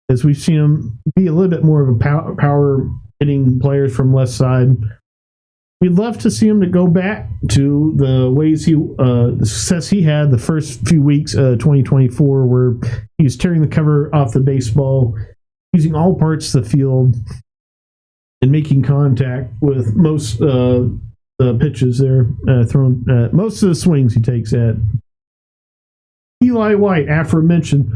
Speaker 1: as we've seen him be a little bit more of a power hitting player from left side. We'd love to see him to go back to the ways the success he had the first few weeks of 2024, where he was tearing the cover off the baseball, using all parts of the field, and making contact with most the pitches there thrown. Most of the swings he takes at. Eli White, aforementioned,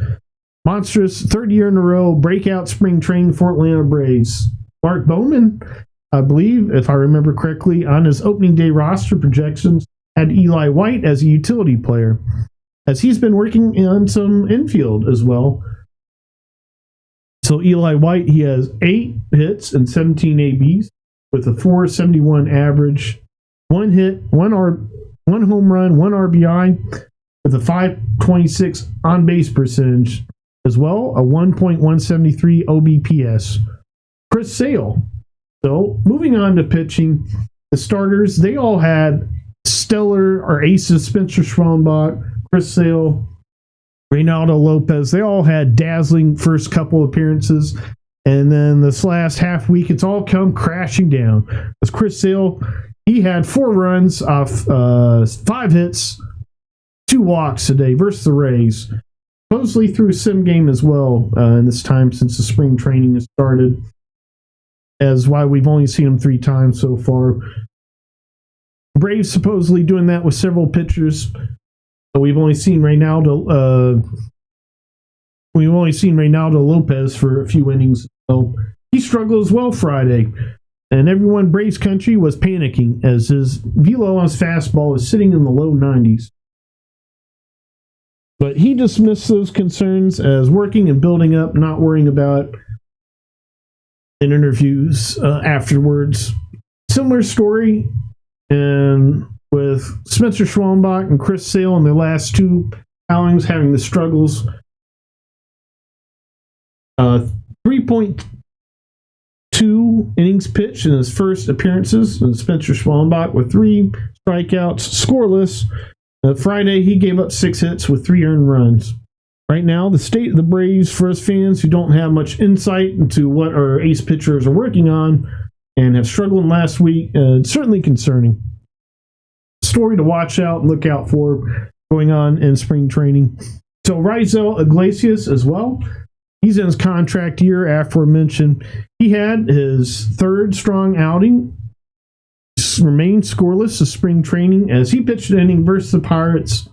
Speaker 1: monstrous 3rd year in a row breakout spring training for Atlanta Braves. Mark Bowman, I believe, if I remember correctly, on his opening day roster projections, had Eli White as a utility player, as he's been working on some infield as well. So Eli White, he has 8 hits and 17 ABs with a 471 average, 1 hit, 1 home run, 1 RBI, with a 526 on base percentage, as well a 1.173 OBPS. Chris Sale. So moving on to pitching, the starters, they all had stellar or aces: Spencer Schwellenbach, Chris Sale, Reynaldo Lopez. They all had dazzling first couple appearances. And then this last half week, it's all come crashing down. As Chris Sale, he had 4 runs off 5 hits, 2 walks today versus the Rays. Supposedly through a sim game as well in this time since the spring training has started. As why we've only seen him 3 times so far. Braves supposedly doing that with several pitchers. But we've only seen Reynaldo Lopez for a few innings. So he struggled as well Friday. And everyone Braves country was panicking as his velo on his fastball was sitting in the low 90s. But he dismissed those concerns as working and building up, not worrying about in interviews afterwards. Similar story and with Spencer Schwellenbach and Chris Sale in their last 2 outings having the struggles. 3.2 innings pitched in his first appearances. And Spencer Schwellenbach with 3 strikeouts, scoreless. Friday, he gave up 6 hits with 3 earned runs. Right now, the state of the Braves, for us fans who don't have much insight into what our ace pitchers are working on and have struggled last week, it's certainly concerning. Story to watch out and look out for going on in spring training. So Raisel Iglesias as well. He's in his contract year, aforementioned. He had his 3rd strong outing. Remained scoreless of spring training as he pitched an inning versus the Pirates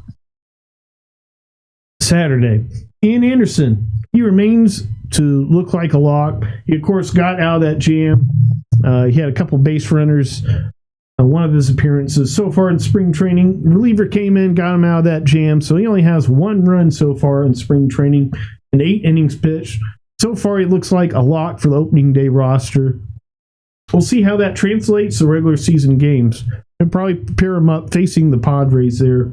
Speaker 1: Saturday. Ian Anderson, he remains to look like a lock. He, of course, got out of that jam. He had a couple base runners on one of his appearances. So far in spring training, reliever came in, got him out of that jam, so he only has 1 run so far in spring training and 8 innings pitched. So far, he looks like a lock for the opening day roster. We'll see how that translates to regular season games. And probably prepare him up facing the Padres there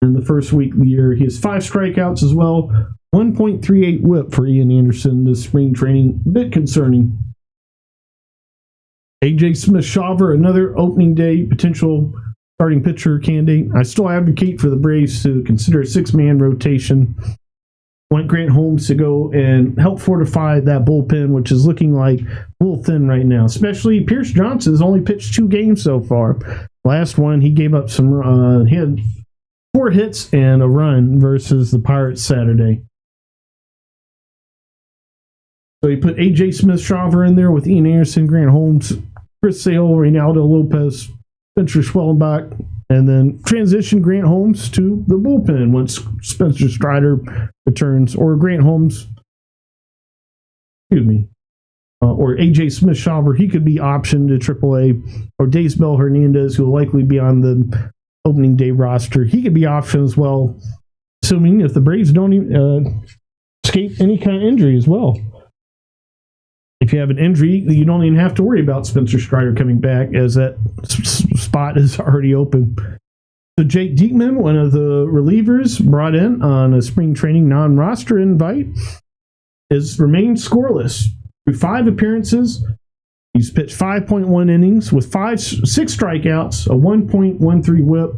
Speaker 1: in the first week of the year. He has 5 strikeouts as well. 1.38 whip for Ian Anderson this spring training. A bit concerning. AJ Smith-Shawver, another opening day potential starting pitcher candidate. I still advocate for the Braves to consider a 6-man rotation. Want Grant Holmes to go and help fortify that bullpen, which is looking like a little thin right now. Especially Pierce Johnson has only pitched 2 games so far. Last one, he gave up some. He had 4 hits and a run versus the Pirates Saturday. So he put AJ Smith-Shawver in there with Ian Anderson, Grant Holmes, Chris Sale, Reynaldo Lopez, Spencer Schwellenbach, and then transition Grant Holmes to the bullpen once Spencer Strider returns, or Grant Holmes, or AJ Smith-Shawver. He could be optioned to AAA, or Daysbel Hernandez, who will likely be on the opening day roster. He could be optioned as well, assuming if the Braves don't escape any kind of injury as well. If you have an injury, you don't even have to worry about Spencer Strider coming back, as that spot is already open. So Jake Diekman, one of the relievers brought in on a spring training non-roster invite, has remained scoreless through 5 appearances. He's pitched 5.1 innings with 6 strikeouts, a 1.13 whip,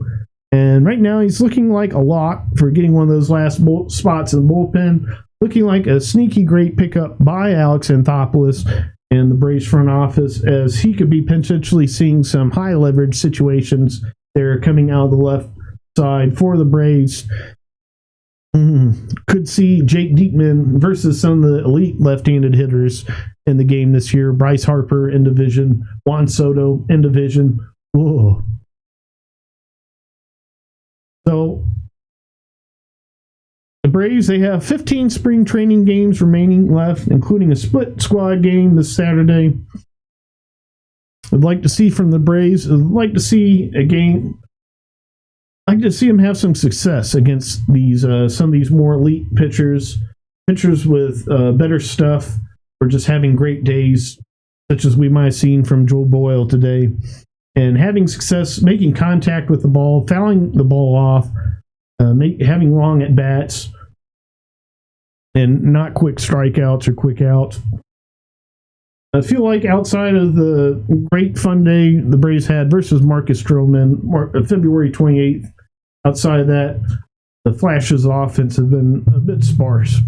Speaker 1: and right now he's looking like a lock for getting one of those last spots in the bullpen. Looking like a sneaky great pickup by Alex Anthopoulos and the Braves front office, as he could be potentially seeing some high leverage situations there coming out of the left side for the Braves. Could see Jake Diekman versus some of the elite left-handed hitters in the game this year. Bryce Harper in division, Juan Soto in division. Whoa. So the Braves, they have 15 spring training games remaining left, including a split squad game this Saturday. I'd like to see from the Braves, I'd like to see a game. I'd like to see them have some success against these some of these more elite pitchers with better stuff, or just having great days, such as we might have seen from Joe Boyle today, and having success making contact with the ball, fouling the ball off, having long at bats, and not quick strikeouts or quick outs. I feel like outside of the great fun day the Braves had versus Marcus Stroman, February 28th, outside of that, the flashes of offense have been a bit sparse.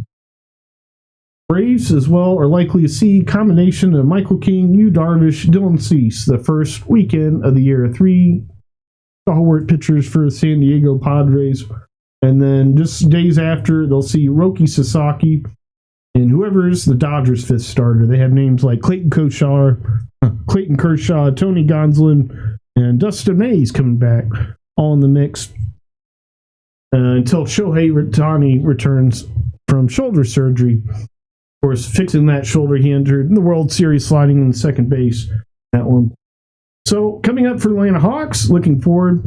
Speaker 1: Braves as well are likely to see a combination of Michael King, Yu Darvish, Dylan Cease the first weekend of the year. 3 stalwart pitchers for the San Diego Padres. And then just days after, they'll see Roki Sasaki and whoever's the Dodgers' 5th starter. They have names like Clayton Kershaw, Tony Gonsolin, and Dustin Mays coming back, all in the mix. Until Shohei Ohtani returns from shoulder surgery. Of course, fixing that shoulder, he entered in the World Series sliding in second base. That one. So, coming up for the Atlanta Hawks, looking forward.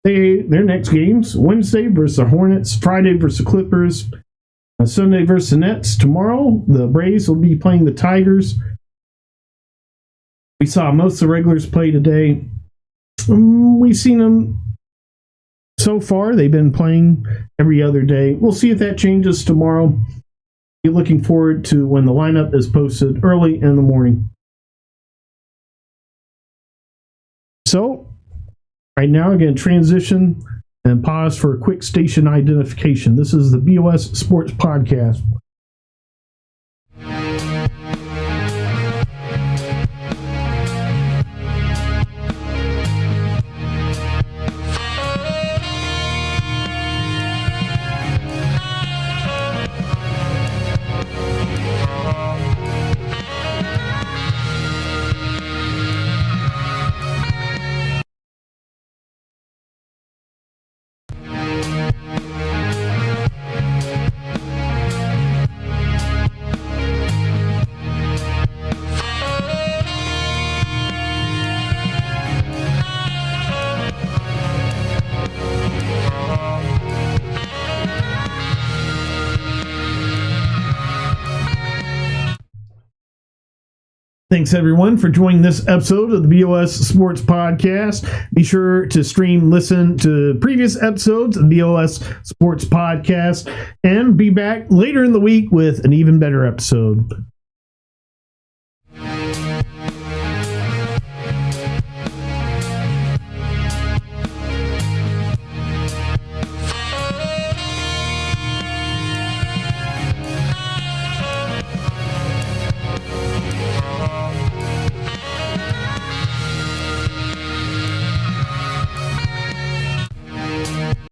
Speaker 1: Their next games, Wednesday versus the Hornets, Friday versus the Clippers, Sunday versus the Nets. Tomorrow, the Braves will be playing the Tigers. We saw most of the regulars play today. We've seen them so far. They've been playing every other day. We'll see if that changes tomorrow. Be looking forward to when the lineup is posted early in the morning. So, right now, I'm going to transition and pause for a quick station identification. This is the BOS Sports Podcast. Thanks, everyone, for joining this episode of the BOS Sports Podcast. Be sure to listen to previous episodes of the BOS Sports Podcast, and be back later in the week with an even better episode.